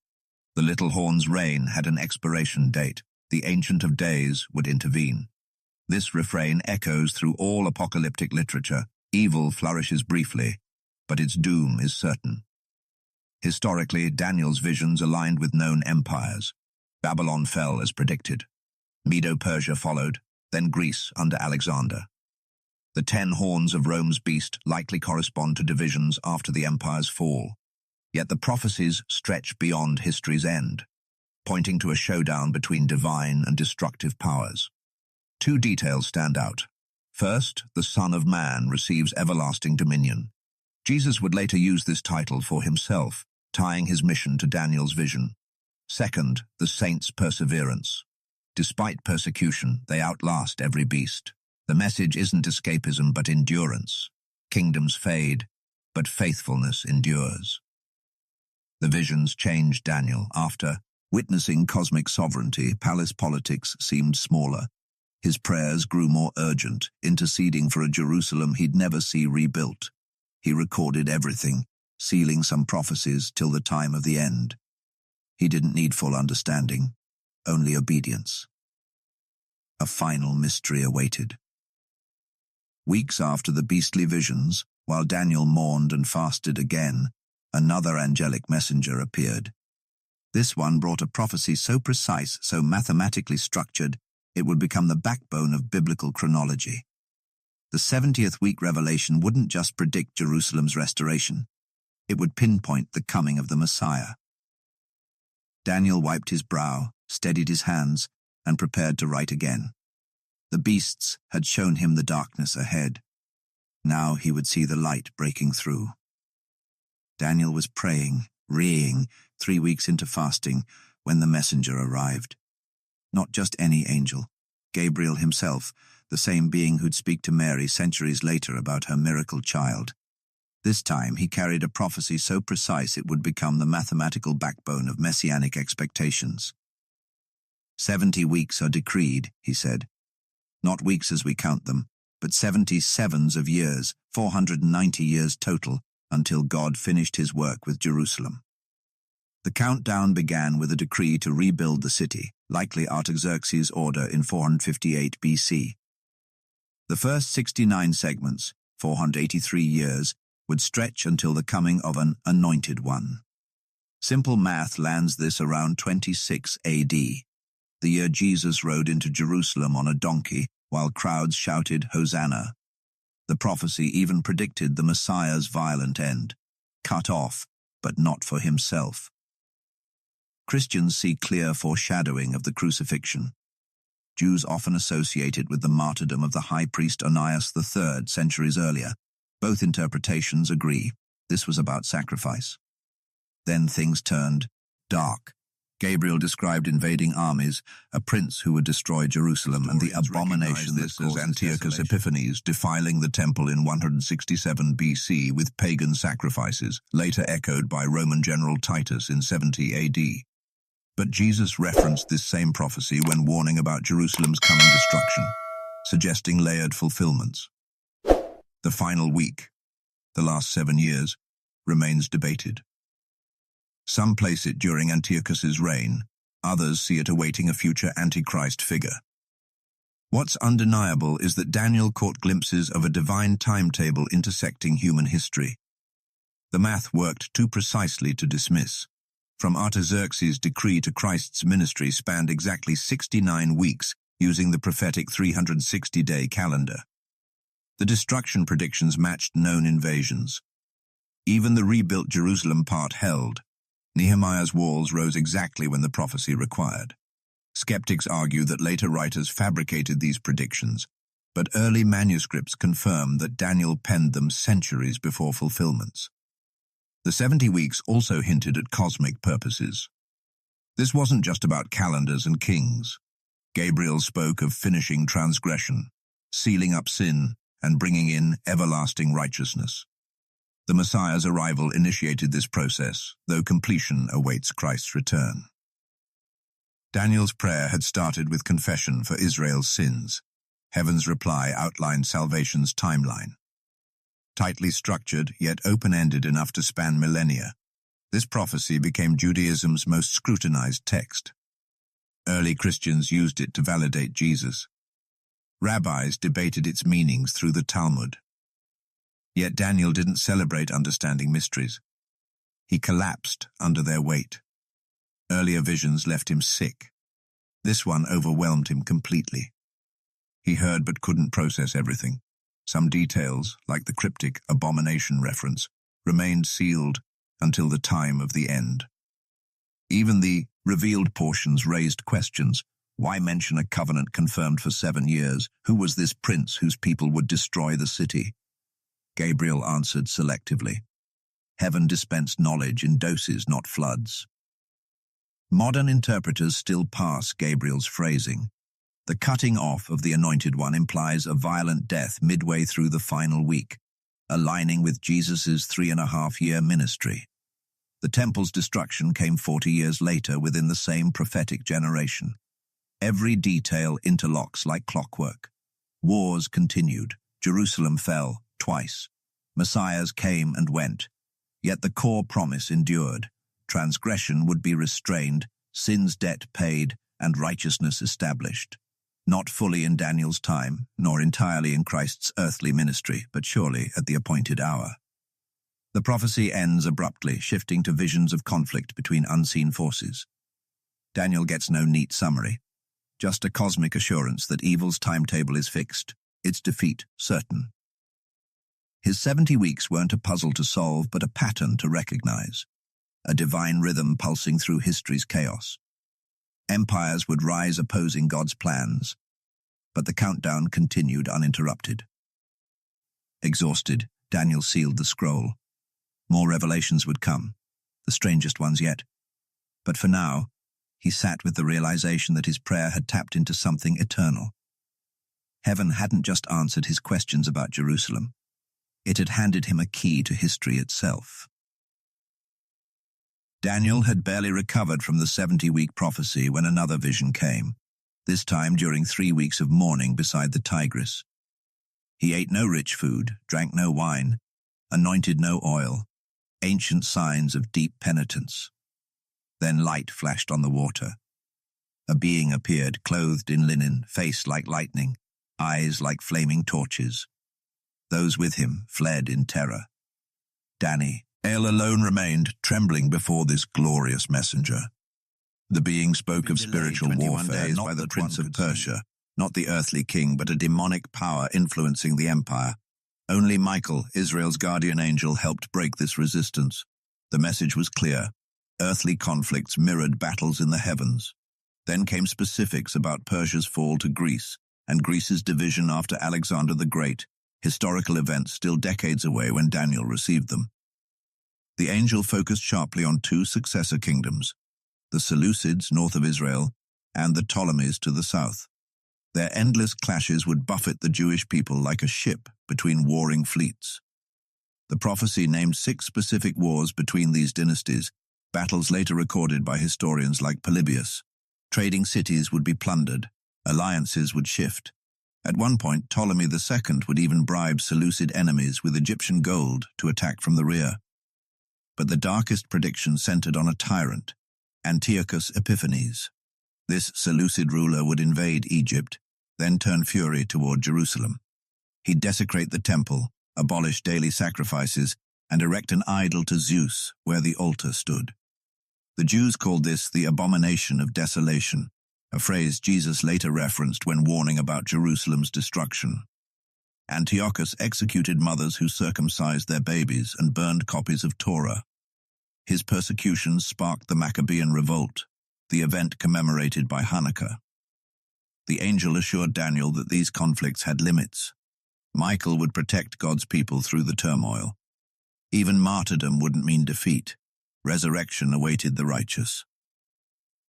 The little horn's reign had an expiration date. The Ancient of Days would intervene. This refrain echoes through all apocalyptic literature. Evil flourishes briefly, but its doom is certain. Historically, Daniel's visions aligned with known empires. Babylon fell as predicted. Medo-Persia followed, then Greece under Alexander. The 10 horns of Rome's beast likely correspond to divisions after the empire's fall. Yet the prophecies stretch beyond history's end, pointing to a showdown between divine and destructive powers. 2 details stand out. First, the Son of Man receives everlasting dominion. Jesus would later use this title for himself, tying his mission to Daniel's vision. Second, the saints' perseverance. Despite persecution, they outlast every beast. The message isn't escapism but endurance. Kingdoms fade, but faithfulness endures. The visions changed Daniel. After witnessing cosmic sovereignty, palace politics seemed smaller. His prayers grew more urgent, interceding for a Jerusalem he'd never see rebuilt. He recorded everything, sealing some prophecies till the time of the end. He didn't need full understanding, only obedience. A final mystery awaited. Weeks after the beastly visions, while Daniel mourned and fasted again, another angelic messenger appeared. This one brought a prophecy so precise, so mathematically structured, it would become the backbone of biblical chronology. The 70th week revelation wouldn't just predict Jerusalem's restoration. It would pinpoint the coming of the Messiah. Daniel wiped his brow, steadied his hands, and prepared to write again. The beasts had shown him the darkness ahead. Now he would see the light breaking through. Daniel was praying, 3 weeks into fasting, when the messenger arrived. Not just any angel, Gabriel himself, the same being who'd speak to Mary centuries later about her miracle child. This time he carried a prophecy so precise it would become the mathematical backbone of messianic expectations. 70 weeks are decreed, he said. Not weeks as we count them, but 77s of years, 490 years total, until God finished his work with Jerusalem. The countdown began with a decree to rebuild the city, likely Artaxerxes' order in 458 BC. The first 69 segments, 483 years, would stretch until the coming of an anointed one. Simple math lands this around 26 AD, the year Jesus rode into Jerusalem on a donkey while crowds shouted Hosanna. The prophecy even predicted the Messiah's violent end, cut off, but not for himself. Christians see clear foreshadowing of the crucifixion. Jews often associate it with the martyrdom of the high priest Onias III centuries earlier. Both interpretations agree. This was about sacrifice. Then things turned. dark. Gabriel described invading armies, a prince who would destroy Jerusalem, and the abomination that caused Antiochus Epiphanes defiling the temple in 167 BC with pagan sacrifices, later echoed by Roman general Titus in 70 AD. But Jesus referenced this same prophecy when warning about Jerusalem's coming destruction, suggesting layered fulfillments. The final week, the last 7 years, remains debated. Some place it during Antiochus's reign, others see it awaiting a future Antichrist figure. What's undeniable is that Daniel caught glimpses of a divine timetable intersecting human history. The math worked too precisely to dismiss. From Artaxerxes' decree to Christ's ministry spanned exactly 69 weeks using the prophetic 360-day calendar. The destruction predictions matched known invasions. Even the rebuilt Jerusalem part held. Nehemiah's walls rose exactly when the prophecy required. Skeptics argue that later writers fabricated these predictions, but early manuscripts confirm that Daniel penned them centuries before fulfillments. The 70 weeks also hinted at cosmic purposes. This wasn't just about calendars and kings. Gabriel spoke of finishing transgression, sealing up sin, and bringing in everlasting righteousness. The Messiah's arrival initiated this process, though completion awaits Christ's return. Daniel's prayer had started with confession for Israel's sins. Heaven's reply outlined salvation's timeline. Tightly structured, yet open-ended enough to span millennia, this prophecy became Judaism's most scrutinized text. Early Christians used it to validate Jesus. Rabbis debated its meanings through the Talmud. Yet Daniel didn't celebrate understanding mysteries. He collapsed under their weight. Earlier visions left him sick. This one overwhelmed him completely. He heard but couldn't process everything. Some details, like the cryptic abomination reference, remained sealed until the time of the end. Even the revealed portions raised questions. Why mention a covenant confirmed for 7 years? Who was this prince whose people would destroy the city? Gabriel answered selectively. Heaven dispensed knowledge in doses, not floods. Modern interpreters still parse Gabriel's phrasing. The cutting off of the Anointed One implies a violent death midway through the final week, aligning with Jesus' 3.5-year ministry. The temple's destruction came 40 years later within the same prophetic generation. Every detail interlocks like clockwork. Wars continued. Jerusalem fell twice. Messiahs came and went. Yet the core promise endured. Transgression would be restrained, sin's debt paid, and righteousness established. Not fully in Daniel's time, nor entirely in Christ's earthly ministry, but surely at the appointed hour. The prophecy ends abruptly, shifting to visions of conflict between unseen forces. Daniel gets no neat summary, just a cosmic assurance that evil's timetable is fixed, its defeat certain. His 70 weeks weren't a puzzle to solve, but a pattern to recognize, a divine rhythm pulsing through history's chaos. Empires would rise opposing God's plans, but the countdown continued uninterrupted. Exhausted, Daniel sealed the scroll. More revelations would come, the strangest ones yet. But for now, he sat with the realization that his prayer had tapped into something eternal. Heaven hadn't just answered his questions about Jerusalem. It had handed him a key to history itself. Daniel had barely recovered from the 70-week prophecy when another vision came, this time during 3 weeks of mourning beside the Tigris. He ate no rich food, drank no wine, anointed no oil, ancient signs of deep penitence. Then light flashed on the water. A being appeared, clothed in linen, face like lightning, eyes like flaming torches. Those with him fled in terror. Daniel alone remained, trembling before this glorious messenger. The being spoke of spiritual warfare by the Prince of Persia, not the earthly king, but a demonic power influencing the empire. Only Michael, Israel's guardian angel, helped break this resistance. The message was clear. Earthly conflicts mirrored battles in the heavens. Then came specifics about Persia's fall to Greece, and Greece's division after Alexander the Great, historical events still decades away when Daniel received them. The angel focused sharply on 2 successor kingdoms, the Seleucids north of Israel, and the Ptolemies to the south. Their endless clashes would buffet the Jewish people like a ship between warring fleets. The prophecy named 6 specific wars between these dynasties, battles later recorded by historians like Polybius. Trading cities would be plundered, alliances would shift. At one point, Ptolemy II would even bribe Seleucid enemies with Egyptian gold to attack from the rear. But the darkest prediction centered on a tyrant, Antiochus Epiphanes. This Seleucid ruler would invade Egypt, then turn fury toward Jerusalem. He'd desecrate the temple, abolish daily sacrifices, and erect an idol to Zeus where the altar stood. The Jews called this the abomination of desolation, a phrase Jesus later referenced when warning about Jerusalem's destruction. Antiochus executed mothers who circumcised their babies and burned copies of Torah. His persecutions sparked the Maccabean Revolt, the event commemorated by Hanukkah. The angel assured Daniel that these conflicts had limits. Michael would protect God's people through the turmoil. Even martyrdom wouldn't mean defeat. Resurrection awaited the righteous.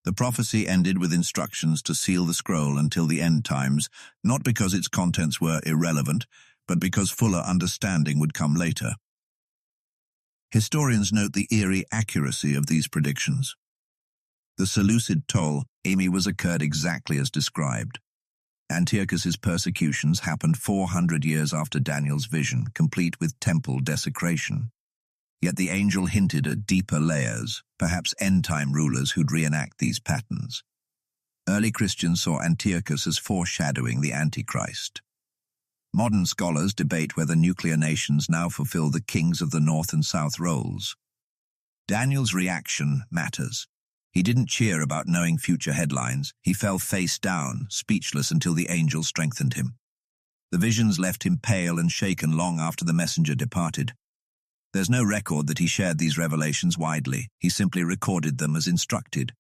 The prophecy ended with instructions to seal the scroll until the end times, not because its contents were irrelevant, but because fuller understanding would come later. Historians note the eerie accuracy of these predictions. The Seleucid Ptolemy was occurred exactly as described. Antiochus's persecutions happened 400 years after Daniel's vision, complete with temple desecration. Yet the angel hinted at deeper layers, perhaps end-time rulers who'd reenact these patterns. Early Christians saw Antiochus as foreshadowing the Antichrist. Modern scholars debate whether nuclear nations now fulfill the kings of the North and South roles. Daniel's reaction matters. He didn't cheer about knowing future headlines. He fell face down, speechless until the angel strengthened him. The visions left him pale and shaken long after the messenger departed. There's no record that he shared these revelations widely. He simply recorded them as instructed.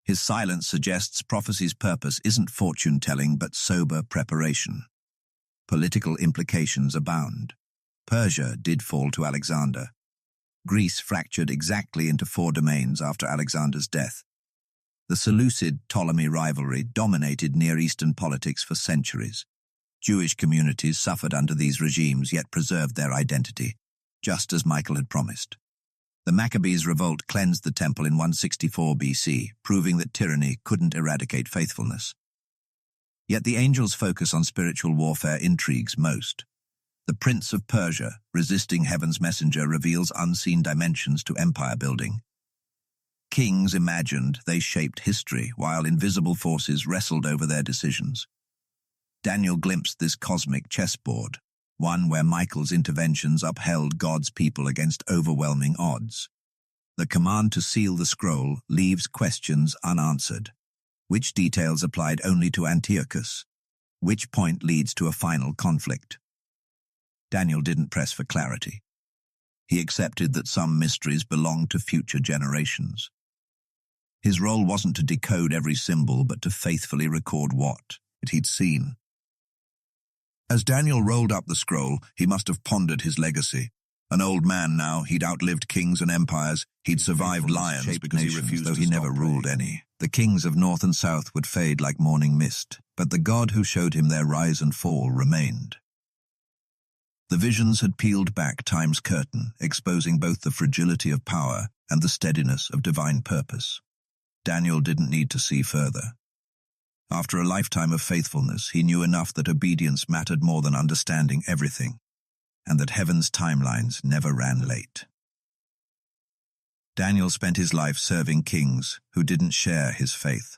His silence suggests prophecy's purpose isn't fortune-telling but sober preparation. Political implications abound. Persia did fall to Alexander. Greece fractured exactly into 4 domains after Alexander's death. The Seleucid-Ptolemy rivalry dominated Near Eastern politics for centuries. Jewish communities suffered under these regimes yet preserved their identity, just as Michael had promised. The Maccabees' revolt cleansed the temple in 164 BC, proving that tyranny couldn't eradicate faithfulness. Yet the angel's focus on spiritual warfare intrigues most. The Prince of Persia, resisting heaven's messenger, reveals unseen dimensions to empire building. Kings imagined they shaped history, while invisible forces wrestled over their decisions. Daniel glimpsed this cosmic chessboard, one where Michael's interventions upheld God's people against overwhelming odds. The command to seal the scroll leaves questions unanswered. Which details applied only to Antiochus? Which point leads to a final conflict? Daniel didn't press for clarity. He accepted that some mysteries belonged to future generations. His role wasn't to decode every symbol, but to faithfully record what he'd seen. As Daniel rolled up the scroll, he must have pondered his legacy. An old man now, he'd outlived kings and empires. He'd survived lions because he refused, though he never ruled any. The kings of North and South would fade like morning mist, but the God who showed him their rise and fall remained. The visions had peeled back time's curtain, exposing both the fragility of power and the steadiness of divine purpose. Daniel didn't need to see further. After a lifetime of faithfulness, he knew enough that obedience mattered more than understanding everything, and that heaven's timelines never ran late. Daniel spent his life serving kings who didn't share his faith.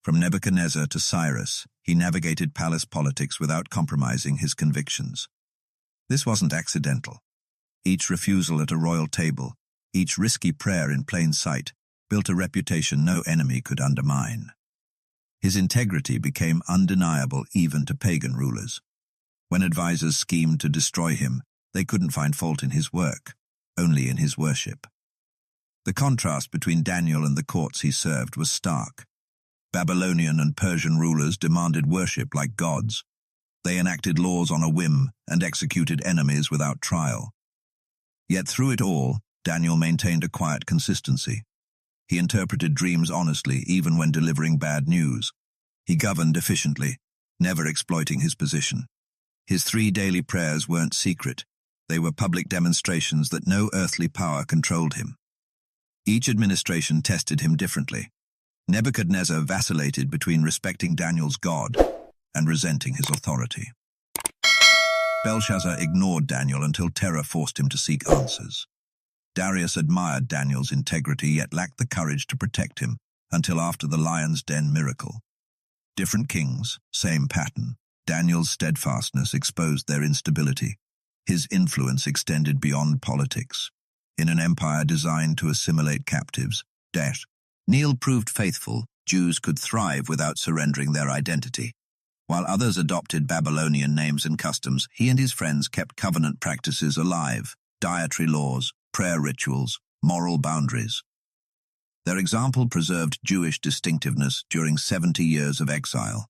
From Nebuchadnezzar to Cyrus, he navigated palace politics without compromising his convictions. This wasn't accidental. Each refusal at a royal table, each risky prayer in plain sight, built a reputation no enemy could undermine. His integrity became undeniable even to pagan rulers. When advisors schemed to destroy him, they couldn't find fault in his work, only in his worship. The contrast between Daniel and the courts he served was stark. Babylonian and Persian rulers demanded worship like gods. They enacted laws on a whim and executed enemies without trial. Yet through it all, Daniel maintained a quiet consistency. He interpreted dreams honestly, even when delivering bad news. He governed efficiently, never exploiting his position. His 3 daily prayers weren't secret. They were public demonstrations that no earthly power controlled him. Each administration tested him differently. Nebuchadnezzar vacillated between respecting Daniel's God and resenting his authority. Belshazzar ignored Daniel until terror forced him to seek answers. Darius admired Daniel's integrity yet lacked the courage to protect him until after the lion's den miracle. Different kings, same pattern. Daniel's steadfastness exposed their instability. His influence extended beyond politics. In an empire designed to assimilate captives, Neil proved faithful. Jews could thrive without surrendering their identity. While others adopted Babylonian names and customs, he and his friends kept covenant practices alive, dietary laws, prayer rituals, moral boundaries. Their example preserved Jewish distinctiveness during 70 years of exile.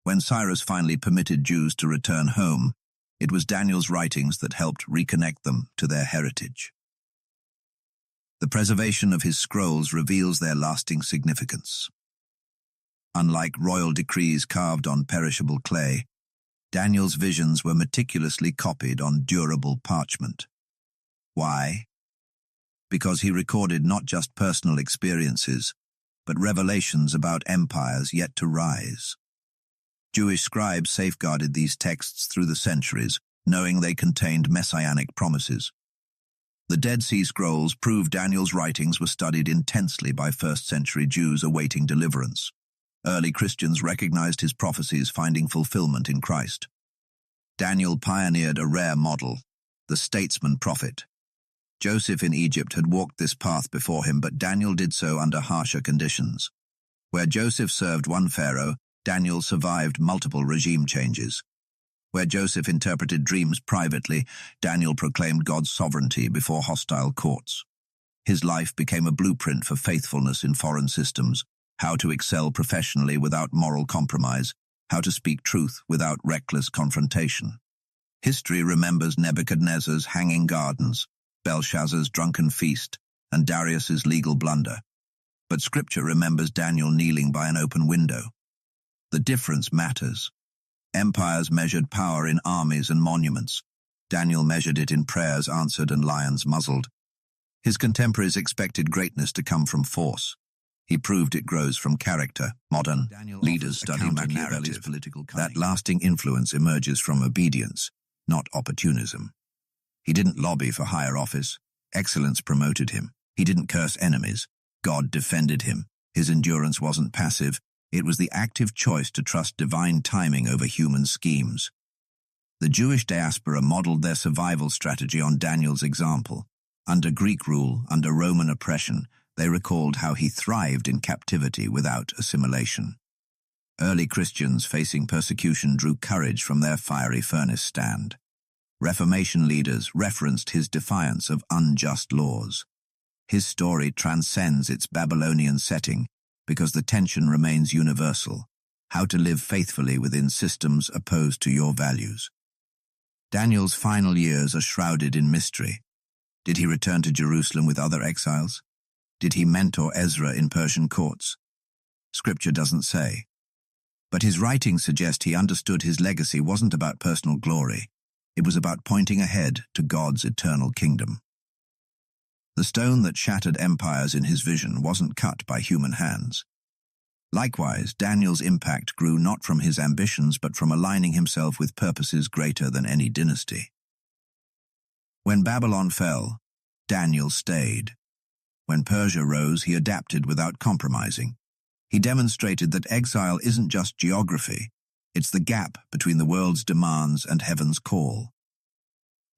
When Cyrus finally permitted Jews to return home, it was Daniel's writings that helped reconnect them to their heritage. The preservation of his scrolls reveals their lasting significance. Unlike royal decrees carved on perishable clay, Daniel's visions were meticulously copied on durable parchment. Why? Because he recorded not just personal experiences, but revelations about empires yet to rise. Jewish scribes safeguarded these texts through the centuries, knowing they contained messianic promises. The Dead Sea Scrolls prove Daniel's writings were studied intensely by first-century Jews awaiting deliverance. Early Christians recognized his prophecies, finding fulfillment in Christ. Daniel pioneered a rare model, the statesman prophet. Joseph in Egypt had walked this path before him, but Daniel did so under harsher conditions. Where Joseph served one pharaoh, Daniel survived multiple regime changes. Where Joseph interpreted dreams privately, Daniel proclaimed God's sovereignty before hostile courts. His life became a blueprint for faithfulness in foreign systems, how to excel professionally without moral compromise, how to speak truth without reckless confrontation. History remembers Nebuchadnezzar's hanging gardens, Belshazzar's drunken feast, and Darius's legal blunder. But Scripture remembers Daniel kneeling by an open window. The difference matters. Empires measured power in armies and monuments. Daniel measured it in prayers answered and lions muzzled. His contemporaries expected greatness to come from force. He proved it grows from character. Modern leaders study Machiavelli's political cunning. That lasting influence emerges from obedience, not opportunism. He didn't lobby for higher office. Excellence promoted him. He didn't curse enemies. God defended him. His endurance wasn't passive. It was the active choice to trust divine timing over human schemes. The Jewish diaspora modeled their survival strategy on Daniel's example. Under Greek rule, under Roman oppression, they recalled how he thrived in captivity without assimilation. Early Christians facing persecution drew courage from their fiery furnace stand. Reformation leaders referenced his defiance of unjust laws. His story transcends its Babylonian setting because the tension remains universal: how to live faithfully within systems opposed to your values. Daniel's final years are shrouded in mystery. Did he return to Jerusalem with other exiles? Did he mentor Ezra in Persian courts? Scripture doesn't say. But his writings suggest he understood his legacy wasn't about personal glory. It was about pointing ahead to God's eternal kingdom. The stone that shattered empires in his vision wasn't cut by human hands. Likewise, Daniel's impact grew not from his ambitions but from aligning himself with purposes greater than any dynasty. When Babylon fell, Daniel stayed. When Persia rose, he adapted without compromising. He demonstrated that exile isn't just geography, it's the gap between the world's demands and heaven's call.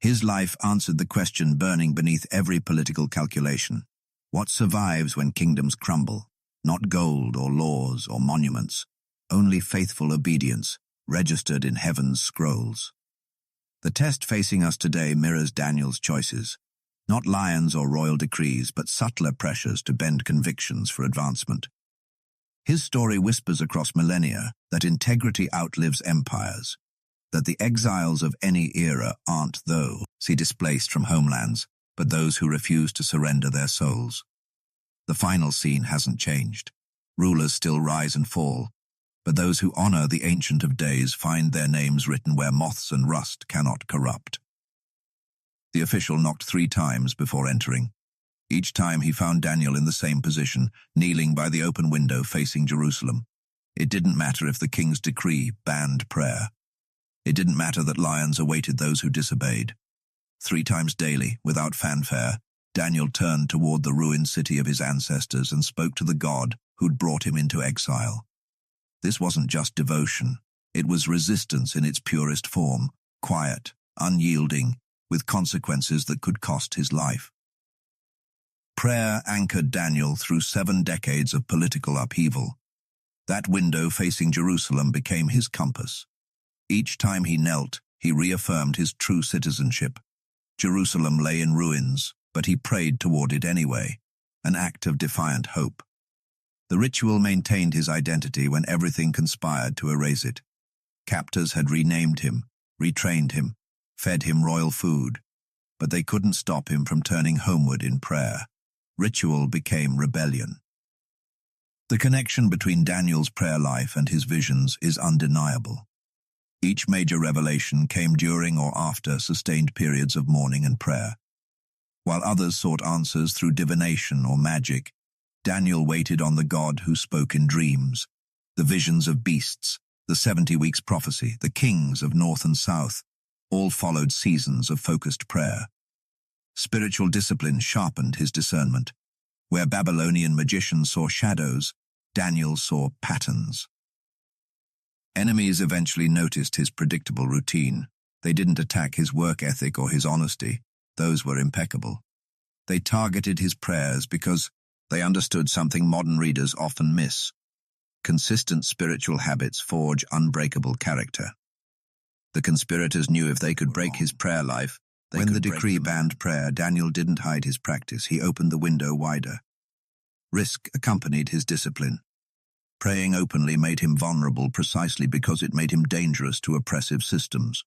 His life answered the question burning beneath every political calculation: what survives when kingdoms crumble? Not gold or laws or monuments, only faithful obedience, registered in heaven's scrolls. The test facing us today mirrors Daniel's choices, not lions or royal decrees, but subtler pressures to bend convictions for advancement. His story whispers across millennia that integrity outlives empires, that the exiles of any era aren't those displaced from homelands, but those who refuse to surrender their souls. The final scene hasn't changed. Rulers still rise and fall, but those who honor the Ancient of Days find their names written where moths and rust cannot corrupt. The official knocked 3 times before entering. Each time he found Daniel in the same position, kneeling by the open window facing Jerusalem. It didn't matter if the king's decree banned prayer. It didn't matter that lions awaited those who disobeyed. 3 times daily, without fanfare, Daniel turned toward the ruined city of his ancestors and spoke to the God who'd brought him into exile. This wasn't just devotion. It was resistance in its purest form, quiet, unyielding, with consequences that could cost his life. Prayer anchored Daniel through 7 decades of political upheaval. That window facing Jerusalem became his compass. Each time he knelt, he reaffirmed his true citizenship. Jerusalem lay in ruins, but he prayed toward it anyway, an act of defiant hope. The ritual maintained his identity when everything conspired to erase it. Captors had renamed him, retrained him, fed him royal food, but they couldn't stop him from turning homeward in prayer. Ritual became rebellion. The connection between Daniel's prayer life and his visions is undeniable. Each major revelation came during or after sustained periods of mourning and prayer. While others sought answers through divination or magic, Daniel waited on the God who spoke in dreams. The visions of beasts, the 70 weeks prophecy, the kings of north and south, all followed seasons of focused prayer. Spiritual discipline sharpened his discernment. Where Babylonian magicians saw shadows, Daniel saw patterns. Enemies eventually noticed his predictable routine. They didn't attack his work ethic or his honesty. Those were impeccable. They targeted his prayers because they understood something modern readers often miss. Consistent spiritual habits forge unbreakable character. The conspirators knew if they could break his prayer life, when the decree banned prayer, Daniel didn't hide his practice. He opened the window wider. Risk accompanied his discipline. Praying openly made him vulnerable precisely because it made him dangerous to oppressive systems.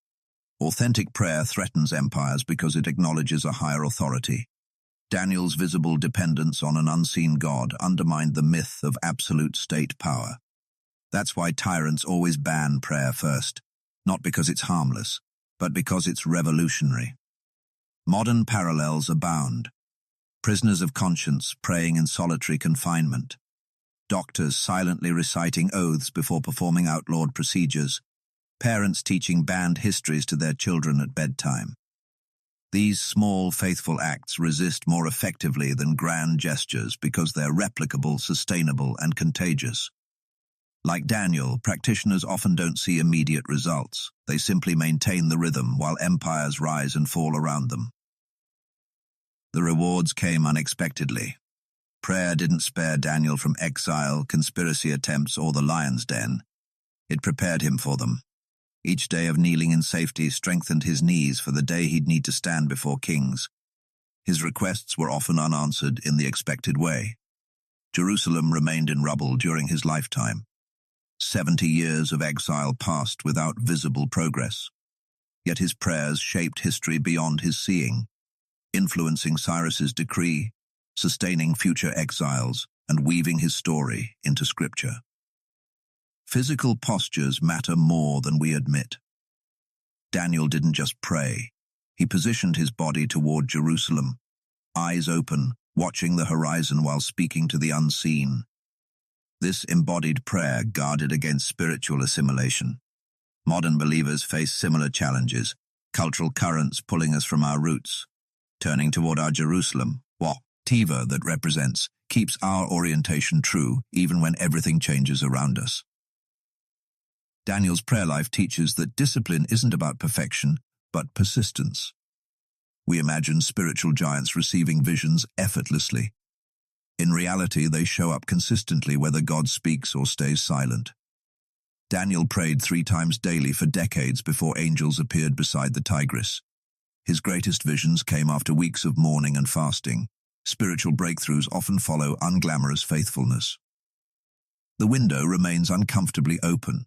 Authentic prayer threatens empires because it acknowledges a higher authority. Daniel's visible dependence on an unseen God undermined the myth of absolute state power. That's why tyrants always ban prayer first, not because it's harmless, but because it's revolutionary. Modern parallels abound. Prisoners of conscience praying in solitary confinement. Doctors silently reciting oaths before performing outlawed procedures. Parents teaching banned histories to their children at bedtime. These small, faithful acts resist more effectively than grand gestures because they're replicable, sustainable, and contagious. Like Daniel, practitioners often don't see immediate results. They simply maintain the rhythm while empires rise and fall around them. The rewards came unexpectedly. Prayer didn't spare Daniel from exile, conspiracy attempts, or the lion's den. It prepared him for them. Each day of kneeling in safety strengthened his knees for the day he'd need to stand before kings. His requests were often unanswered in the expected way. Jerusalem remained in rubble during his lifetime. 70 years of exile passed without visible progress. Yet his prayers shaped history beyond his seeing, influencing Cyrus's decree, sustaining future exiles, and weaving his story into scripture. Physical postures matter more than we admit. Daniel didn't just pray. He positioned his body toward Jerusalem, eyes open, watching the horizon while speaking to the unseen. This embodied prayer guarded against spiritual assimilation. Modern believers face similar challenges, cultural currents pulling us from our roots. Turning toward our Jerusalem, whatever that represents, keeps our orientation true even when everything changes around us. Daniel's prayer life teaches that discipline isn't about perfection, but persistence. We imagine spiritual giants receiving visions effortlessly. In reality, they show up consistently whether God speaks or stays silent. Daniel prayed 3 times daily for decades before angels appeared beside the Tigris. His greatest visions came after weeks of mourning and fasting. Spiritual breakthroughs often follow unglamorous faithfulness. The window remains uncomfortably open.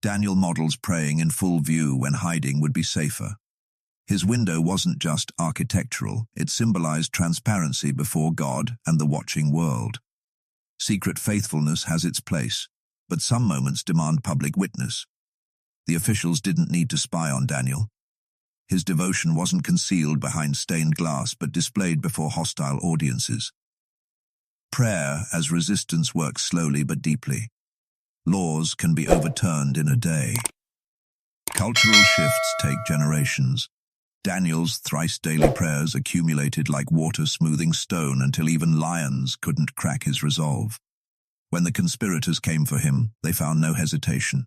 Daniel models praying in full view when hiding would be safer. His window wasn't just architectural, it symbolized transparency before God and the watching world. Secret faithfulness has its place, but some moments demand public witness. The officials didn't need to spy on Daniel. His devotion wasn't concealed behind stained glass, but displayed before hostile audiences. Prayer as resistance works slowly but deeply. Laws can be overturned in a day. Cultural shifts take generations. Daniel's thrice-daily prayers accumulated like water smoothing stone until even lions couldn't crack his resolve. When the conspirators came for him, they found no hesitation,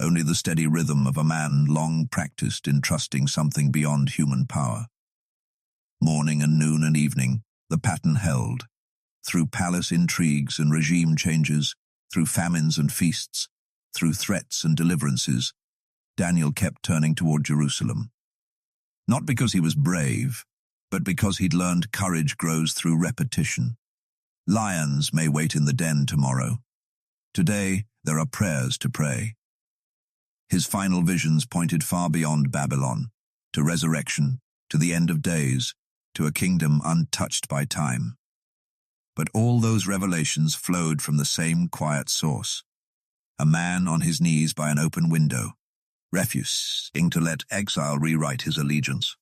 only the steady rhythm of a man long practiced in trusting something beyond human power. Morning and noon and evening, the pattern held. Through palace intrigues and regime changes, through famines and feasts, through threats and deliverances, Daniel kept turning toward Jerusalem. Not because he was brave, but because he'd learned courage grows through repetition. Lions may wait in the den tomorrow. Today, there are prayers to pray. His final visions pointed far beyond Babylon, to resurrection, to the end of days, to a kingdom untouched by time. But all those revelations flowed from the same quiet source. A man on his knees by an open window, refusing to let exile rewrite his allegiance.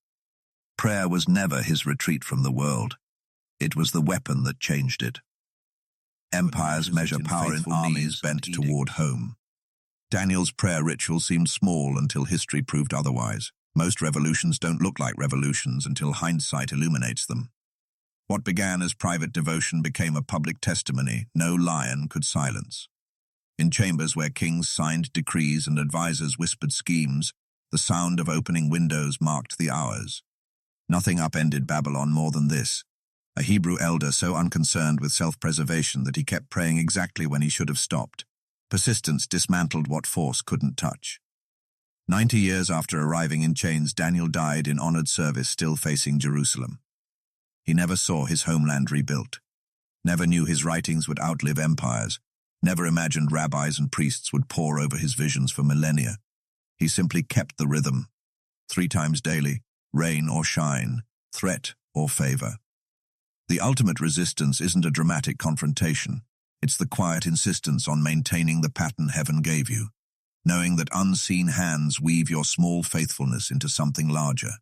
Prayer was never his retreat from the world. It was the weapon that changed it. Empires measure power in armies bent toward home. Daniel's prayer ritual seemed small until history proved otherwise. Most revolutions don't look like revolutions until hindsight illuminates them. What began as private devotion became a public testimony no lion could silence. In chambers where kings signed decrees and advisors whispered schemes, the sound of opening windows marked the hours. Nothing upended Babylon more than this. A Hebrew elder so unconcerned with self-preservation that he kept praying exactly when he should have stopped. Persistence dismantled what force couldn't touch. 90 years after arriving in chains, Daniel died in honored service, still facing Jerusalem. He never saw his homeland rebuilt, never knew his writings would outlive empires, never imagined rabbis and priests would pore over his visions for millennia. He simply kept the rhythm. 3 times daily, rain or shine, threat or favor. The ultimate resistance isn't a dramatic confrontation. It's the quiet insistence on maintaining the pattern heaven gave you, knowing that unseen hands weave your small faithfulness into something larger.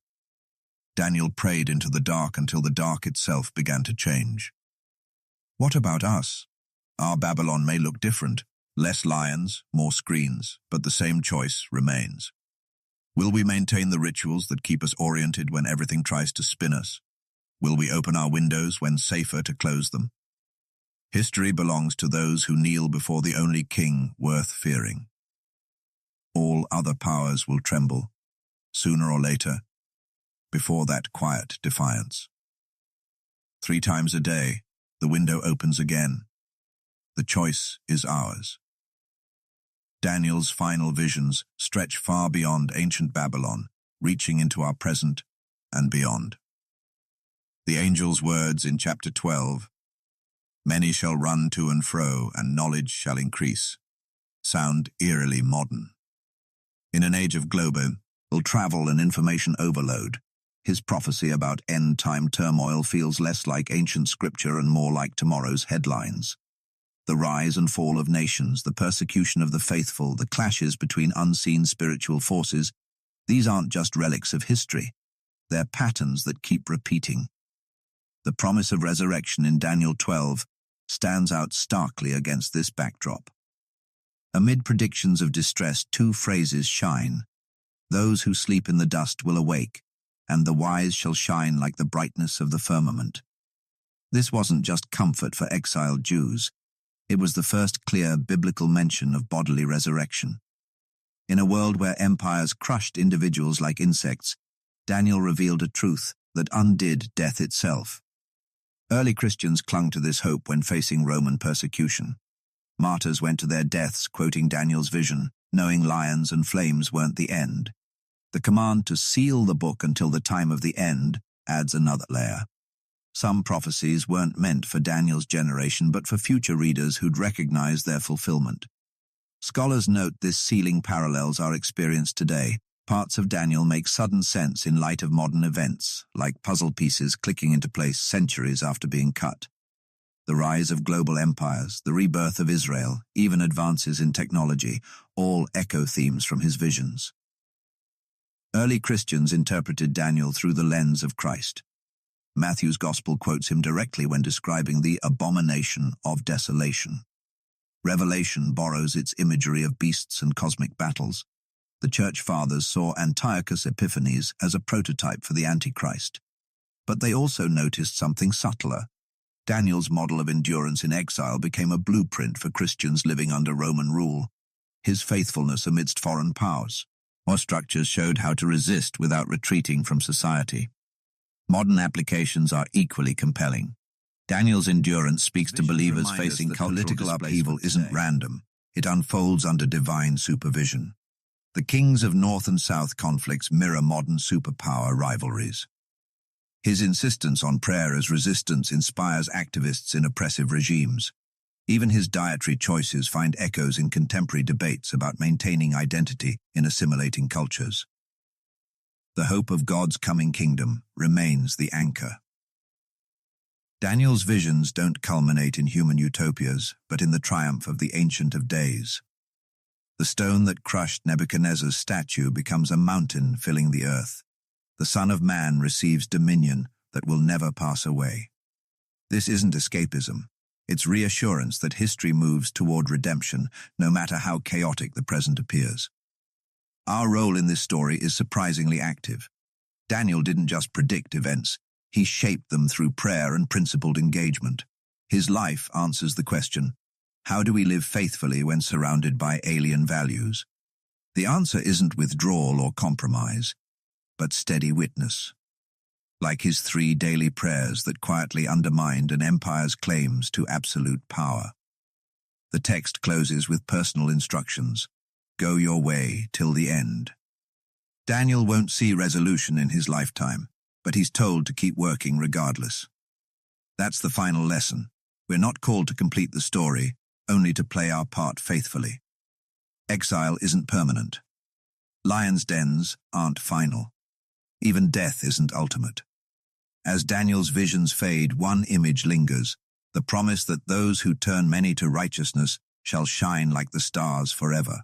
Daniel prayed into the dark until the dark itself began to change. What about us? Our Babylon may look different, less lions, more screens, but the same choice remains. Will we maintain the rituals that keep us oriented when everything tries to spin us? Will we open our windows when safer to close them? History belongs to those who kneel before the only king worth fearing. All other powers will tremble, sooner or later, before that quiet defiance. 3 times a day, the window opens again. The choice is ours. Daniel's final visions stretch far beyond ancient Babylon, reaching into our present and beyond. The angel's words in chapter 12, "Many shall run to and fro, and knowledge shall increase," sound eerily modern. In an age of global travel and information overload, his prophecy about end-time turmoil feels less like ancient scripture and more like tomorrow's headlines. The rise and fall of nations, the persecution of the faithful, the clashes between unseen spiritual forces, these aren't just relics of history. They're patterns that keep repeating. The promise of resurrection in Daniel 12 stands out starkly against this backdrop. Amid predictions of distress, 2 phrases shine. Those who sleep in the dust will awake, and the wise shall shine like the brightness of the firmament. This wasn't just comfort for exiled Jews. It was the first clear biblical mention of bodily resurrection. In a world where empires crushed individuals like insects, Daniel revealed a truth that undid death itself. Early Christians clung to this hope when facing Roman persecution. Martyrs went to their deaths quoting Daniel's vision, knowing lions and flames weren't the end. The command to seal the book until the time of the end adds another layer. Some prophecies weren't meant for Daniel's generation, but for future readers who'd recognize their fulfillment. Scholars note this sealing parallels our experience today. Parts of Daniel make sudden sense in light of modern events, like puzzle pieces clicking into place centuries after being cut. The rise of global empires, the rebirth of Israel, even advances in technology, all echo themes from his visions. Early Christians interpreted Daniel through the lens of Christ. Matthew's Gospel quotes him directly when describing the abomination of desolation. Revelation borrows its imagery of beasts and cosmic battles. The Church Fathers saw Antiochus Epiphanes as a prototype for the Antichrist. But they also noticed something subtler. Daniel's model of endurance in exile became a blueprint for Christians living under Roman rule. His faithfulness amidst foreign powers, or structures, showed how to resist without retreating from society. Modern applications are equally compelling. Daniel's endurance speaks to believers facing political upheaval isn't random. It unfolds under divine supervision. The kings of North and South conflicts mirror modern superpower rivalries. His insistence on prayer as resistance inspires activists in oppressive regimes. Even his dietary choices find echoes in contemporary debates about maintaining identity in assimilating cultures. The hope of God's coming kingdom remains the anchor. Daniel's visions don't culminate in human utopias, but in the triumph of the Ancient of Days. The stone that crushed Nebuchadnezzar's statue becomes a mountain filling the earth. The Son of Man receives dominion that will never pass away. This isn't escapism. It's reassurance that history moves toward redemption, no matter how chaotic the present appears. Our role in this story is surprisingly active. Daniel didn't just predict events, he shaped them through prayer and principled engagement. His life answers the question, how do we live faithfully when surrounded by alien values? The answer isn't withdrawal or compromise, but steady witness. Like his 3 daily prayers that quietly undermined an empire's claims to absolute power. The text closes with personal instructions. Go your way till the end. Daniel won't see resolution in his lifetime, but he's told to keep working regardless. That's the final lesson. We're not called to complete the story, only to play our part faithfully. Exile isn't permanent. Lions' dens aren't final. Even death isn't ultimate. As Daniel's visions fade, one image lingers, the promise that those who turn many to righteousness shall shine like the stars forever.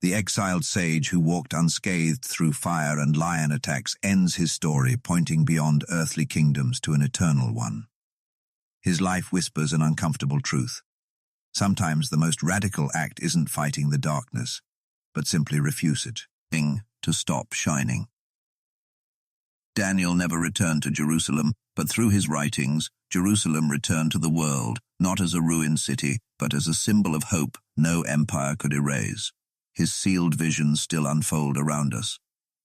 The exiled sage who walked unscathed through fire and lion attacks ends his story, pointing beyond earthly kingdoms to an eternal one. His life whispers an uncomfortable truth. Sometimes the most radical act isn't fighting the darkness, but simply refusing to stop shining. Daniel never returned to Jerusalem, but through his writings, Jerusalem returned to the world, not as a ruined city, but as a symbol of hope no empire could erase. His sealed visions still unfold around us.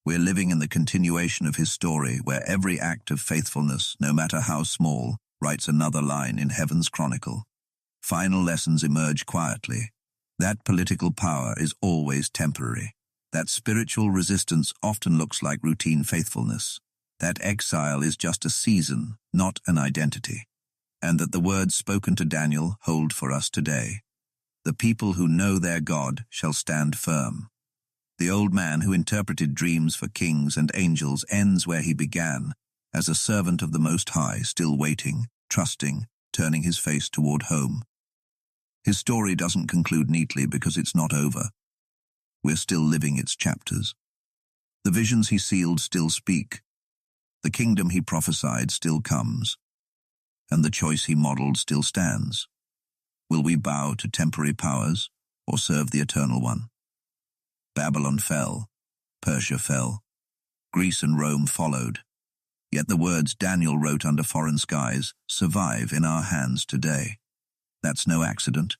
We're living in the continuation of his story, where every act of faithfulness, no matter how small, writes another line in heaven's chronicle. Final lessons emerge quietly. That political power is always temporary. That spiritual resistance often looks like routine faithfulness. That exile is just a season, not an identity. And that the words spoken to Daniel hold for us today. The people who know their God shall stand firm. The old man who interpreted dreams for kings and angels ends where he began, as a servant of the Most High, still waiting, trusting, turning his face toward home. His story doesn't conclude neatly because it's not over. We're still living its chapters. The visions he sealed still speak. The kingdom he prophesied still comes. And the choice he modeled still stands. Will we bow to temporary powers or serve the eternal one? Babylon fell. Persia fell. Greece and Rome followed. Yet the words Daniel wrote under foreign skies survive in our hands today. That's no accident.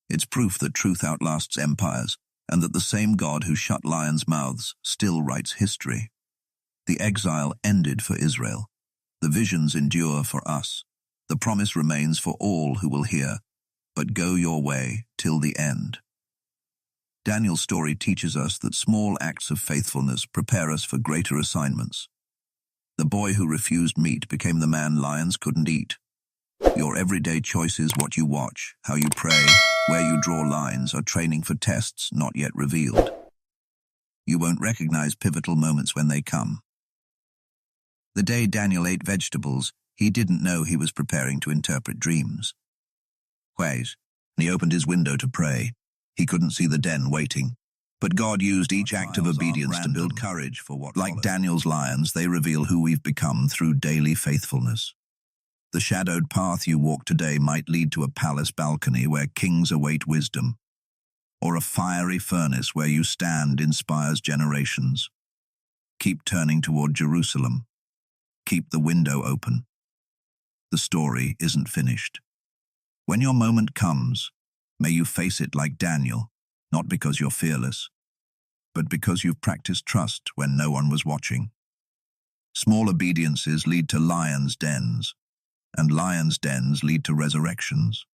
It's proof that truth outlasts empires, and that the same God who shut lions' mouths still writes history. The exile ended for Israel. The visions endure for us. The promise remains for all who will hear, but go your way till the end. Daniel's story teaches us that small acts of faithfulness prepare us for greater assignments. The boy who refused meat became the man lions couldn't eat. Your everyday choices, what you watch, how you pray, where you draw lines, are training for tests not yet revealed. You won't recognize pivotal moments when they come. The day Daniel ate vegetables, he didn't know he was preparing to interpret dreams. Wait, and he opened his window to pray. He couldn't see the den waiting. But God used each act of obedience to build courage for what followed. Like Daniel's lions, they reveal who we've become through daily faithfulness. The shadowed path you walk today might lead to a palace balcony where kings await wisdom, or a fiery furnace where you stand inspires generations. Keep turning toward Jerusalem. Keep the window open. The story isn't finished. When your moment comes, may you face it like Daniel, not because you're fearless, but because you've practiced trust when no one was watching. Small obediences lead to lions' dens, and lions' dens lead to resurrections.